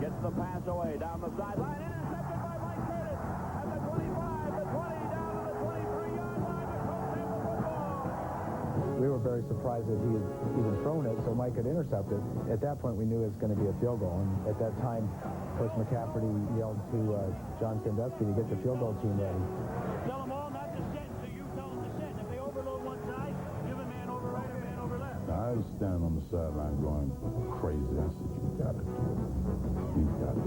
Gets the pass away down the sideline. Intercepted by Mike Curtis. At the 25, the 20, down to the 23-yard line. The Colts have the football. We were very surprised that he had even thrown it so Mike could intercept it. At that point, we knew it was going to be a field goal. And at that time, Coach McCafferty yelled to John Sandusky to get the field goal team ready. Tell them all not to sit, so you tell them to sit. If they overload one side, give a man over right, a man over left. I was standing on the sideline going crazy. I said, you got it. You got it.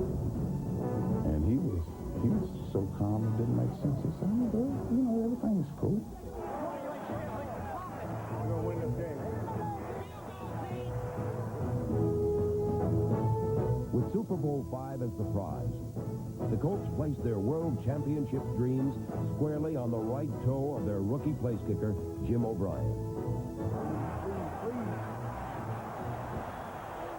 And he was so calm it didn't make sense. He said, you know, everything's cool. We're going to win this game. With Super 5 as the prize. The Colts placed their world championship dreams squarely on the right toe of their rookie place kicker, Jim O'Brien.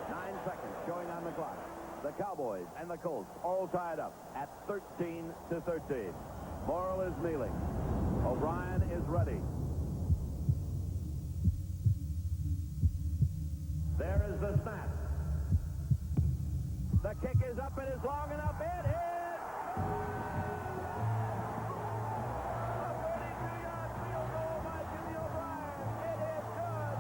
9 seconds showing on the clock. The Cowboys and the Colts all tied up at 13-13. Morrill is kneeling. O'Brien is ready. There is the snap. The kick is up. It is long enough. It hits. A 32-yard field goal by Jimmy O'Brien. It is good.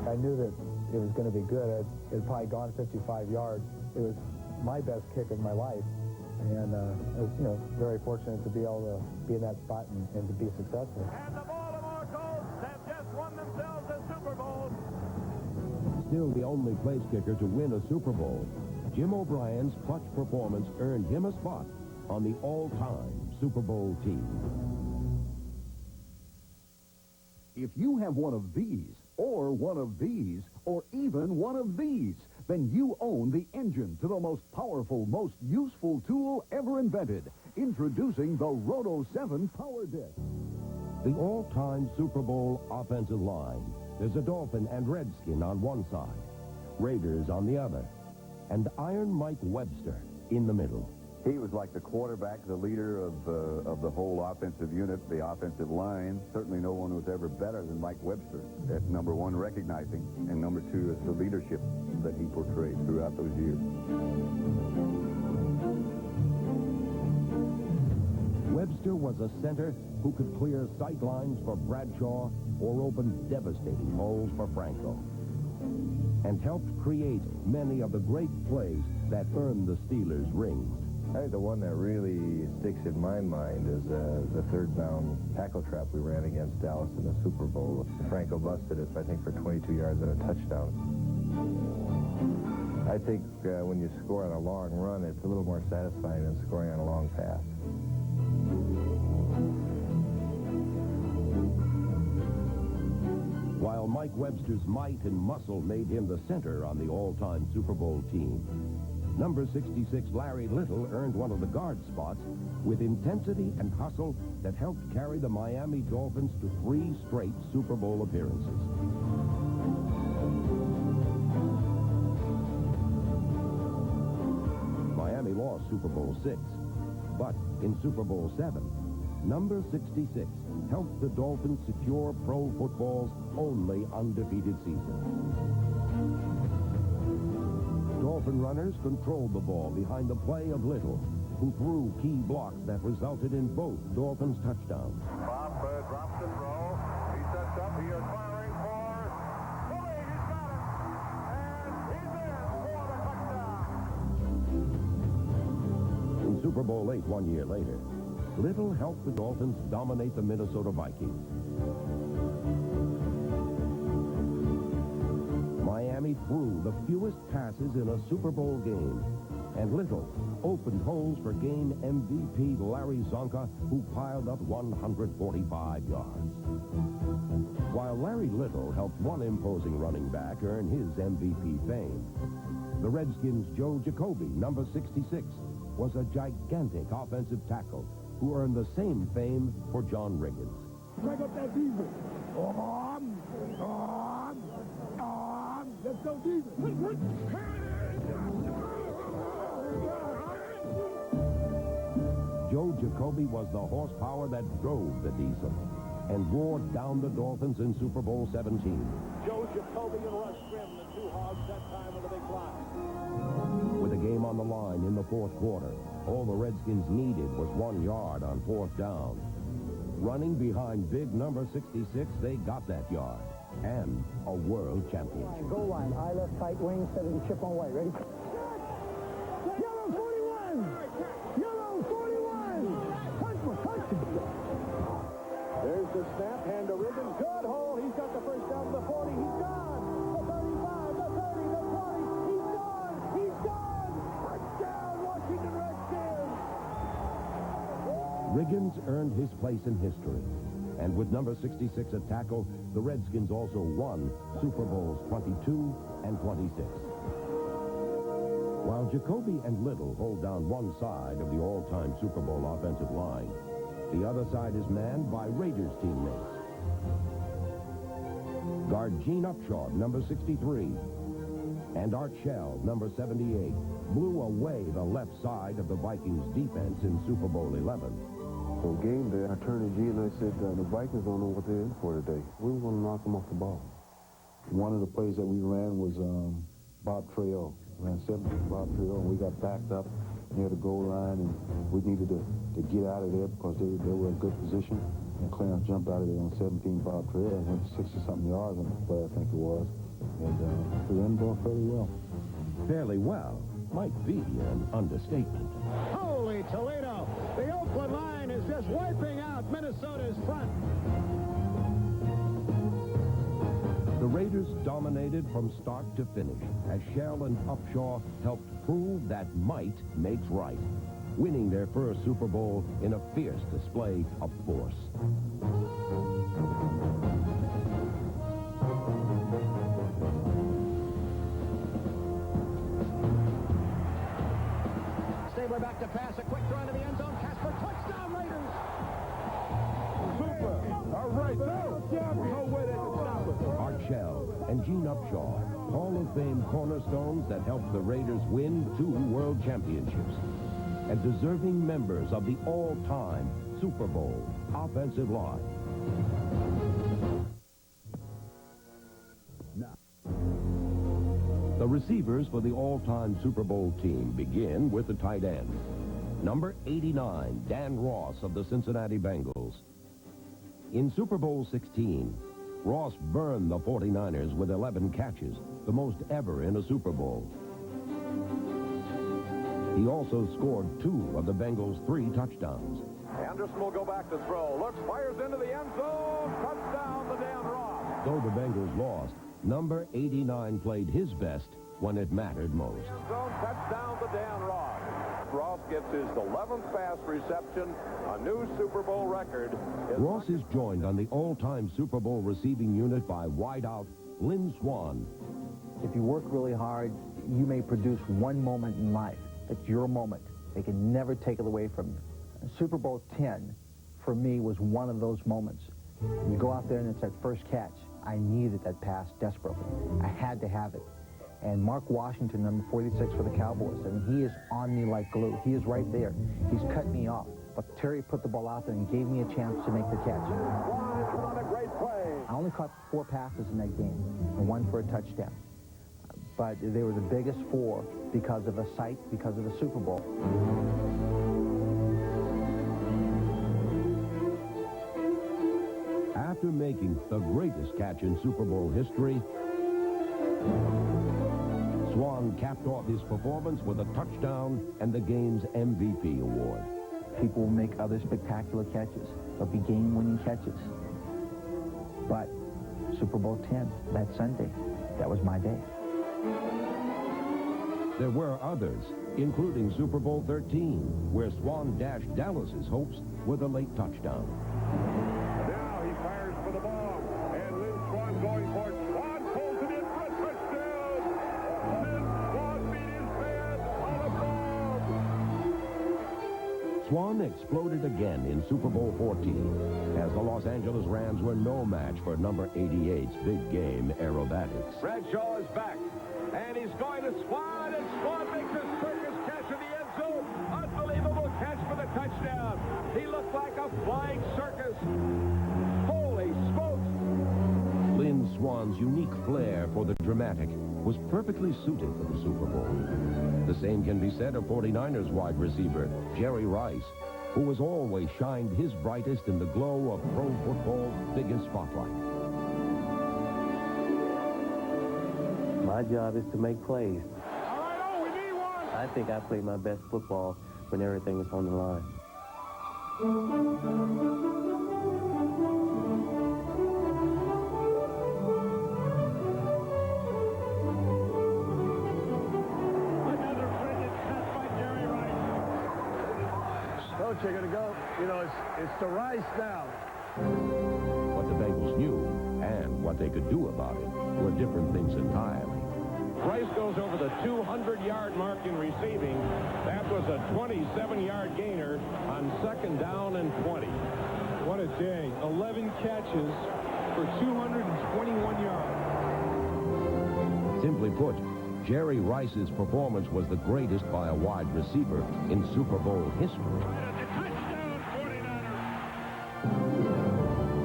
I knew that it was going to be good. It had probably gone 55 yards. It was my best kick of my life. And I was, very fortunate to be able to be in that spot and to be successful. And the Baltimore Colts have just won themselves a Super Bowl. Still the only place kicker to win a Super Bowl, Jim O'Brien's clutch performance earned him a spot on the all-time Super Bowl team. If you have one of these, or one of these, or even one of these, then you own the engine to the most powerful, most useful tool ever invented. Introducing the Roto 7 Power Disc. The all-time Super Bowl offensive line. There's a Dolphin and Redskin on one side, Raiders on the other, and Iron Mike Webster in the middle. He was like the quarterback, the leader of the whole offensive unit, the offensive line. Certainly no one was ever better than Mike Webster at number one, recognizing, and number two is the leadership that he portrayed throughout those years. Webster was a center who could clear sight lines for Bradshaw or open devastating holes for Franco, and helped create many of the great plays that earned the Steelers rings. I think the one that really sticks in my mind is the third down tackle trap we ran against Dallas in the Super Bowl. Franco busted us, I think, for 22 yards and a touchdown. I think when you score on a long run, it's a little more satisfying than scoring on a long pass. While Mike Webster's might and muscle made him the center on the all-time Super Bowl team, number 66 Larry Little earned one of the guard spots with intensity and hustle that helped carry the Miami Dolphins to 3 straight Super Bowl appearances. Miami lost Super Bowl 6, but in Super Bowl 7, number 66 helped the Dolphins secure pro football's only undefeated season. Dolphin runners controlled the ball behind the play of Little, who threw key blocks that resulted in both Dolphins' touchdowns. Bob drops and throws. He sets up. He is firing for Willie. He's got it. And he's in for the touchdown. In Super Bowl 8 1 year later, Little helped the Dolphins dominate the Minnesota Vikings. Miami threw the fewest passes in a Super Bowl game, and Little opened holes for game MVP Larry Zonka, who piled up 145 yards. While Larry Little helped one imposing running back earn his MVP fame, the Redskins' Joe Jacoby, number 66, was a gigantic offensive tackle who earned the same fame for John Riggins. Break up that defense. Let's go defense. Joe Jacoby was the horsepower that drove the diesel and roared down the Dolphins in Super Bowl 17. Joe Jacoby and Russ Grimm, the two hogs that time of the big fly. With the game on the line in the fourth quarter, all the Redskins needed was 1 yard on 4th down. Running behind big number 66, they got that yard and a world championship. Goal line, eye left tight wing, setting chip on white. Ready? Yellow 41! Yellow 41! Punch him! There's the snap, hand to Riggins. Good hole. He's got the first down to the 40. He's gone. The 35, the 30, the 20. He's gone. He's gone. Touchdown, Washington Redskins. Riggins earned his place in history. And with number 66 at tackle, the Redskins also won Super Bowls 22 and 26. While Jacoby and Little hold down one side of the all-time Super Bowl offensive line, the other side is manned by Raiders teammates. Guard Gene Upshaw, number 63, and Art Shell, number 78, blew away the left side of the Vikings defense in Super Bowl 11. On game day, I turned to Gene and I said, the Vikings don't know what they're in for today. We were going to knock them off the ball. One of the plays that we ran was Bob Trail. Ran 17 Bob Trail, and we got backed up near the goal line, and we needed to get out of there because they were in good position. And Clarence jumped out of there on 17 Bob Trail and went 60-something yards on the play, I think it was. And we ran the ball fairly well. Fairly well might be an understatement. Holy Toledo! The Oakland line is just wiping out Minnesota's front. The Raiders dominated from start to finish as Shell and Upshaw helped prove that might makes right, winning their first Super Bowl in a fierce display of force. Stabler back to pass, a quick throw into the end zone. Casper, touchdown Raiders! Super! All right, go! No way they can stop us. Art Shell and Gene Upshaw, Hall of Fame cornerstones that helped the Raiders win 2 world championships, and deserving members of the all-time Super Bowl offensive line. The receivers for the all-time Super Bowl team begin with the tight end. Number 89, Dan Ross of the Cincinnati Bengals. In Super Bowl 16, Ross burned the 49ers with 11 catches, the most ever in a Super Bowl. He also scored 2 of the Bengals' 3 touchdowns. Anderson will go back to throw. Looks, fires into the end zone. Touchdown to Dan Ross. Though the Bengals lost, number 89 played his best when it mattered most. End zone, touchdown to Dan Ross. Ross gets his 11th pass reception, a new Super Bowl record. Ross is joined on the all-time Super Bowl receiving unit by wideout Lynn Swann. If you work really hard, you may produce one moment in life. It's your moment. They can never take it away from you. Super Bowl 10, for me, was one of those moments. You go out there and it's that first catch. I needed that pass desperately. I had to have it. And Mark Washington, number 46 for the Cowboys, I mean, he is on me like glue. He is right there. He's cut me off. But Terry put the ball out there and gave me a chance to make the catch. What a great play. I only caught 4 passes in that game, and 1 for a touchdown. But they were the biggest 4 because of a sight, because of the Super Bowl. After making the greatest catch in Super Bowl history, Swann capped off his performance with a touchdown and the game's MVP award. People will make other spectacular catches. They'll be game-winning catches. But Super Bowl 10, that Sunday, that was my day. There were others, including Super Bowl 13, where Swann dashed Dallas's hopes with a late touchdown. Now he fires for the ball, and Lynn Swann going for it. Swann pulls it in for a touchdown. Lynn Swann beat his man on a ball. Swann exploded again in Super Bowl 14, as the Los Angeles Rams were no match for number 88's big game aerobatics. Bradshaw is back, and he's going to Swann, and Swann makes a circus catch in the end zone. Unbelievable catch for the touchdown. He looked like a flying circus. Holy smokes! Lynn Swann's unique flair for the dramatic was perfectly suited for the Super Bowl. The same can be said of 49ers wide receiver Jerry Rice, who has always shined his brightest in the glow of pro football's biggest spotlight. My job is to make plays. All right, oh, we need one. I think I play my best football when everything is on the line. Another brilliant cut by Jerry Rice. Coach, you're going to go, you know, it's to Rice now. What the Bengals knew and what they could do about it were different things entirely. Rice goes over the 200-yard mark in receiving. That was a 27-yard gainer on 2nd down and 20. What a day. 11 catches for 221 yards. Simply put, Jerry Rice's performance was the greatest by a wide receiver in Super Bowl history.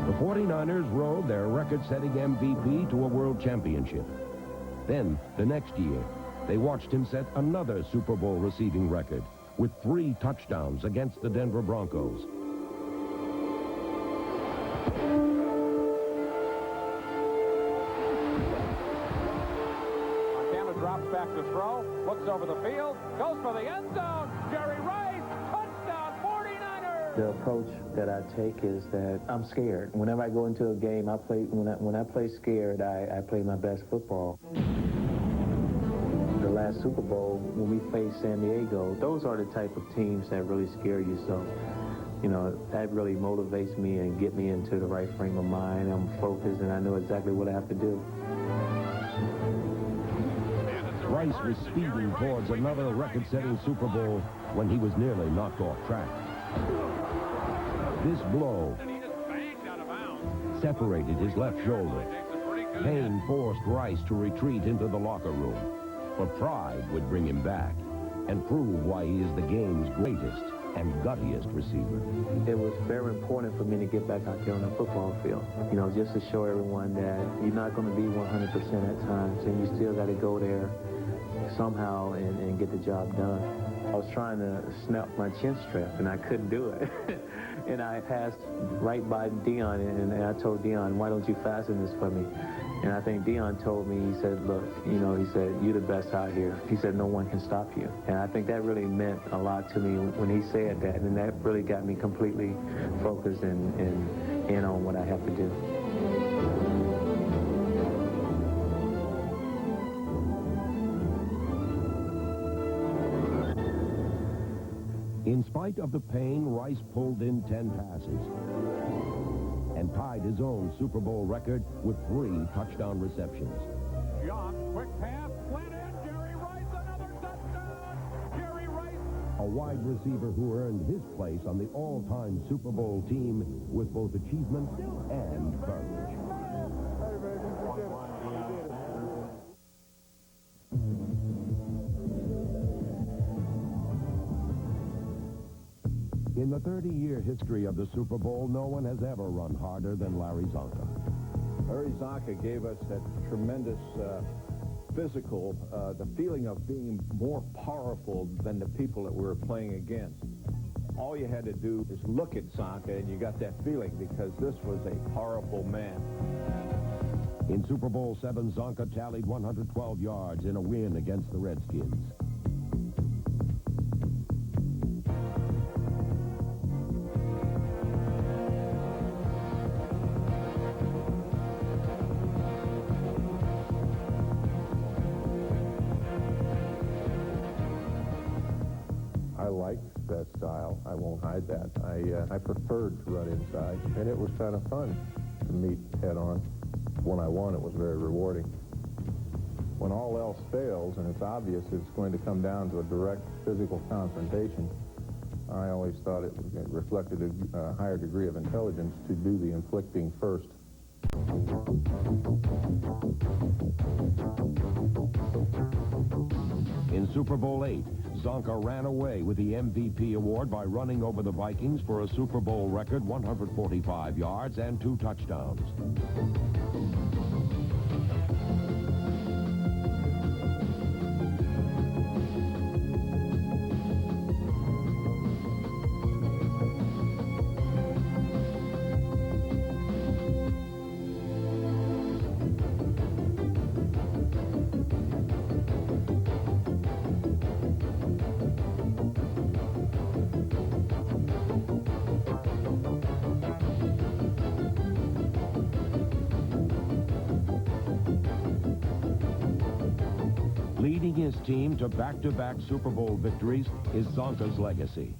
The 49ers rode their record-setting MVP to a world championship. Then, the next year, they watched him set another Super Bowl receiving record with 3 touchdowns against the Denver Broncos. Montana drops back to throw, looks over the field, goes for the end zone. Jerry Rice, touchdown, 49ers! The approach that I take is that I'm scared. Whenever I go into a game, when I play scared, I play my best football. The last Super Bowl, when we faced San Diego, those are the type of teams that really scare you. So, you know, that really motivates me and get me into the right frame of mind. I'm focused and I know exactly what I have to do. Rice was speeding towards another record-setting Super Bowl when he was nearly knocked off track. This blow separated his left shoulder. Pain forced Rice to retreat into the locker room. But pride would bring him back and prove why he is the game's greatest and guttiest receiver. It was very important for me to get back out there on the football field. You know, just to show everyone that you're not going to be 100% at times, and you still got to go there somehow and get the job done. I was trying to snap my chin strap, and I couldn't do it. And I passed right by Dion, and I told Dion, why don't you fasten this for me? And I think Dion told me, he said, look, you know, he said, you're the best out here. He said, no one can stop you. And I think that really meant a lot to me when he said that, and that really got me completely focused and in on what I have to do. In spite of the pain, Rice pulled in 10 passes and tied his own Super Bowl record with 3 touchdown receptions. John, quick pass, slanted, Jerry Rice, another touchdown! Jerry Rice! A wide receiver who earned his place on the all-time Super Bowl team with both achievement and courage. In the 30-year history of the Super Bowl, no one has ever run harder than Larry Zonka. Larry Zonka gave us that tremendous physical, the feeling of being more powerful than the people that we were playing against. All you had to do is look at Zonka, and you got that feeling because this was a powerful man. In Super Bowl VII, Zonka tallied 112 yards in a win against the Redskins. I liked that style. I won't hide that. I preferred to run inside, and it was kind of fun to meet head-on. When I won, it was very rewarding. When all else fails, and it's obvious it's going to come down to a direct physical confrontation, I always thought it reflected a higher degree of intelligence to do the inflicting first. In Super Bowl VIII, Zonka ran away with the MVP award by running over the Vikings for a Super Bowl record 145 yards and 2 touchdowns. Leading his team to back-to-back Super Bowl victories is Zonka's legacy.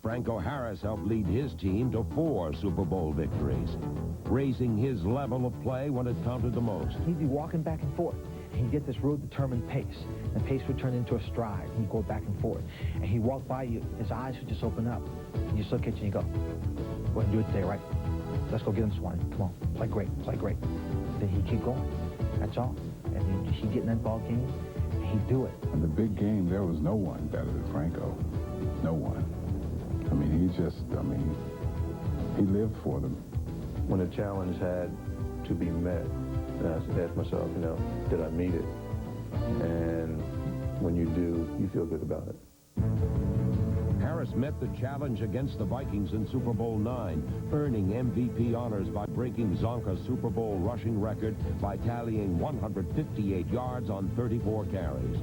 Franco Harris helped lead his team to 4 Super Bowl victories, raising his level of play when it counted the most. He'd be walking back and forth, He'd get this real determined pace. And pace would turn into a stride. He'd go back and forth. And he'd walk by you, his eyes would just open up. And you just look at you and you go, go ahead and do it today, right? Let's go get him, Swanee. Come on, play great, play great. Then he'd keep going. That's all. And he'd get in that ball game, and he'd do it. In the big game, there was no one better than Franco. No one. I mean, he lived for them. When a challenge had to be met, and I asked myself, did I meet it? And when you do, you feel good about it. Harris met the challenge against the Vikings in Super Bowl IX, earning MVP honors by breaking Zonka's Super Bowl rushing record by tallying 158 yards on 34 carries.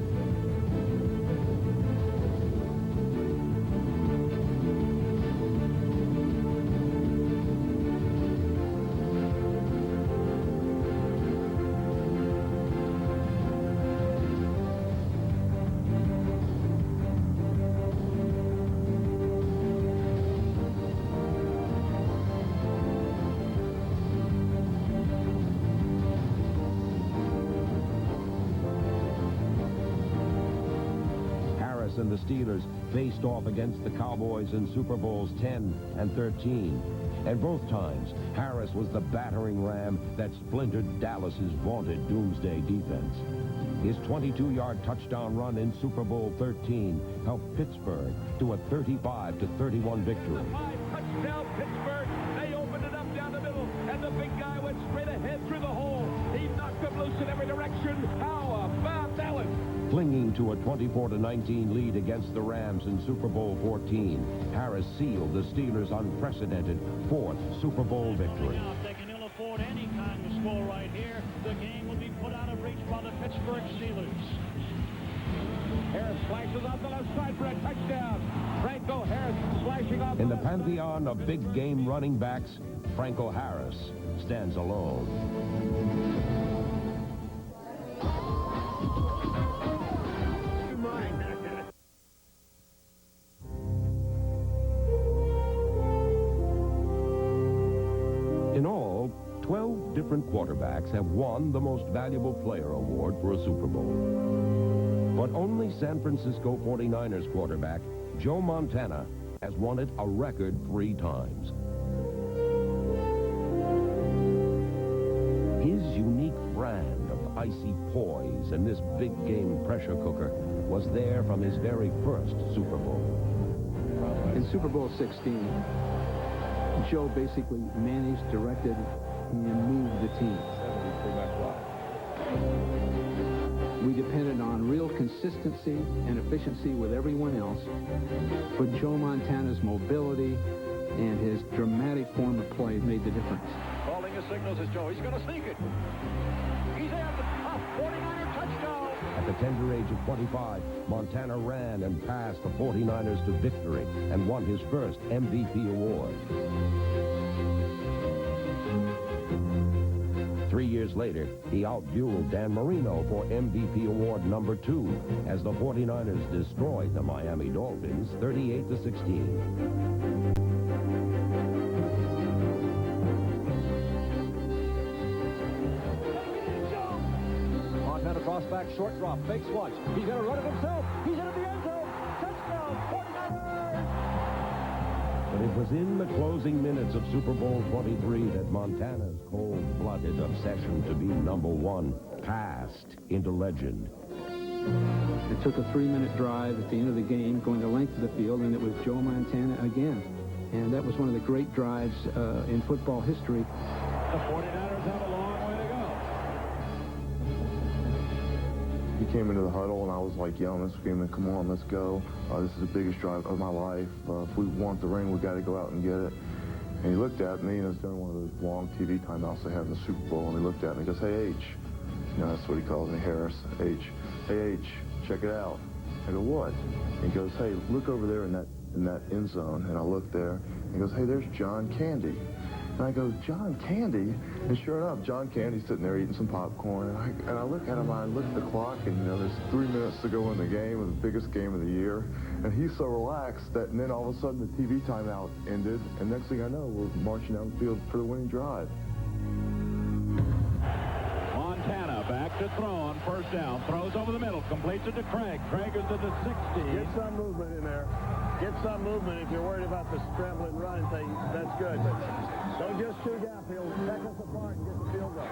And the Steelers faced off against the Cowboys in Super Bowls 10 and 13. And both times, Harris was the battering ram that splintered Dallas's vaunted doomsday defense. His 22-yard touchdown run in Super Bowl 13 helped Pittsburgh to a 35-31 victory. Touchdown, Pittsburgh. They opened it up down the middle, and the big guy went straight ahead through the hole. He knocked them loose in every direction. How about Dallas? Clinging to a 24-19 lead against the Rams in Super Bowl 14, Harris sealed the Steelers' unprecedented fourth Super Bowl victory. Now, if they can ill afford any kind of score right here, the game will be put out of reach by the Pittsburgh Steelers. Harris slashes off the left side for a touchdown. Franco Harris slashing off in the pantheon of big game running backs, Franco Harris stands alone. In all, 12 different quarterbacks have won the Most Valuable Player award for a Super Bowl. But only San Francisco 49ers quarterback Joe Montana has won it a record 3 times. His unique brand of icy poise and this big game pressure cooker was there from his very first Super Bowl. In Super Bowl 16, Joe basically managed, directed, and moved the team. We depended on real consistency and efficiency with everyone else, but Joe Montana's mobility and his dramatic form of play made the difference. Calling his signals is Joe. He's going to sneak it. He's in. A 49er touchdown. At the tender age of 25, Montana ran and passed the 49ers to victory and won his first MVP award. 3 years later, he outdueled Dan Marino for MVP award number 2 as the 49ers destroyed the Miami Dolphins 38-16. Crossback, short drop, fake swatch. He's going to run it himself. He's into the end zone. Touchdown, 49ers! But it was in the closing minutes of Super Bowl 23 that Montana's cold-blooded obsession to be number 1 passed into legend. It took a 3-minute drive at the end of the game, going the length of the field, and it was Joe Montana again. And that was one of the great drives in football history. The 49ers have a long way to go. He came into the huddle, and I was like yelling and screaming, "Come on, let's go. This is the biggest drive of my life. If we want the ring, we got to go out and get it." And he looked at me, and it was during one of those long TV timeouts they have in the Super Bowl, and he looked at me and goes, "Hey, H." You know, that's what he calls me, Harris. H. "Hey, H, check it out." I go, "What?" And he goes, "Hey, look over there in that end zone." And I look there, and he goes, "Hey, there's John Candy." And I go, "John Candy?" And sure enough, John Candy's sitting there eating some popcorn. And I look at him, I look at the clock, and, you know, there's 3 minutes to go in the game, the biggest game of the year. And he's so relaxed that, and then all of a sudden the TV timeout ended, and next thing I know, we're marching down the field for the winning drive. Montana back to to throw on first down. Throws over the middle. Completes it to Craig. Craig is at the 60. Get some movement in there. Get some movement. If you're worried about the scrambling run thing, that's good. But don't just shoot gap. He'll take us apart and get the field goal.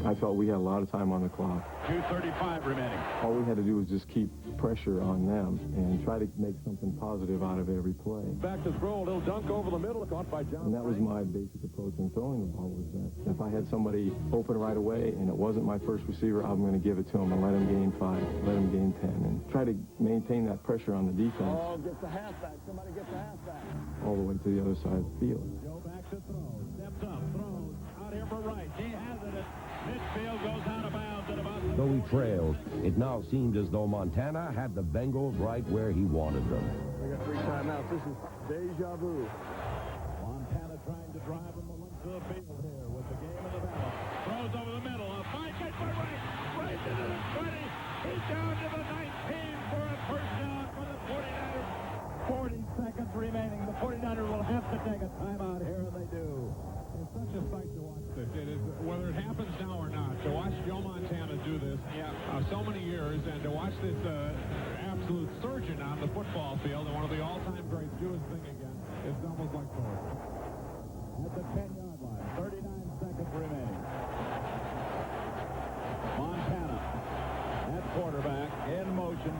I felt we had a lot of time on the clock. 2:35 remaining. All we had to do was just keep pressure on them and try to make something positive out of every play. Back to throw, a little dunk over the middle, caught by John. And that was my basic approach in throwing the ball, was that if I had somebody open right away and it wasn't my first receiver, I'm going to give it to him and let him gain 5, let him gain 10, and try to maintain that pressure on the defense. Oh, get the halfback. Somebody get the halfback. All the way to the other side of the field. Joe back to throw. Steps up, throws. Out here for right. He has it. Midfield goes out of bounds at about... Though he trailed, it now seemed as though Montana had the Bengals right where he wanted them. We got 3 timeouts. This is deja vu. Montana trying to drive him into the field here with the game in the balance. Throws over the middle. A fine catch by right. Right into the 20. He's down to the 19 for a first down for the 49ers. 40 seconds remaining. The 49ers will have to take a timeout here, and they do. It's such a sight to watch this. It is, whether it happens now or not, to watch Joe Montana do this so many years, and to watch this absolute surgeon on the football field and one of the all-time greats do his thing again, it's almost like poetry. At the 10-yard line, 39 seconds remaining. Montana at quarterback, in motion,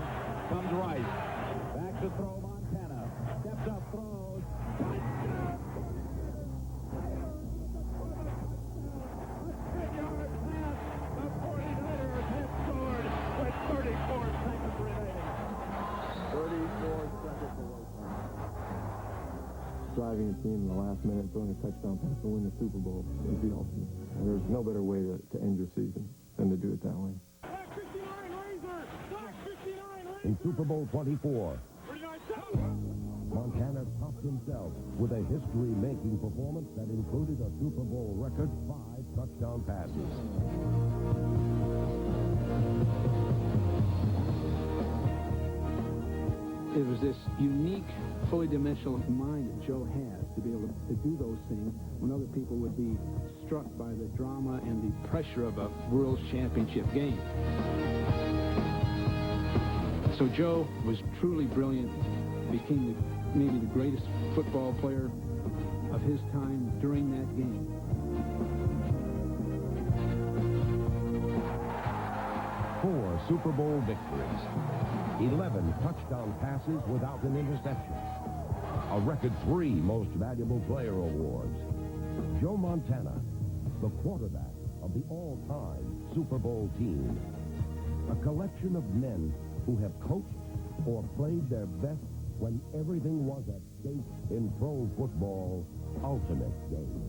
comes right. Back to throw, Montana. Steps up, throws. Touchdown! Driving a team in the last minute, throwing a touchdown pass to win the Super Bowl is the ultimate. And there's no better way to end your season than to do it that way. In Super Bowl 24, Montana topped himself with a history-making performance that included a Super Bowl record 5 touchdown passes. It was this unique, fully dimensional mind that Joe has to be able to do those things when other people would be struck by the drama and the pressure of a World Championship game. So Joe was truly brilliant, became maybe the greatest football player of his time during that game. Four Super Bowl victories. 11 touchdown passes without an interception. A record 3 most valuable player awards. Joe Montana, the quarterback of the all-time Super Bowl team. A collection of men who have coached or played their best when everything was at stake in pro football's ultimate game.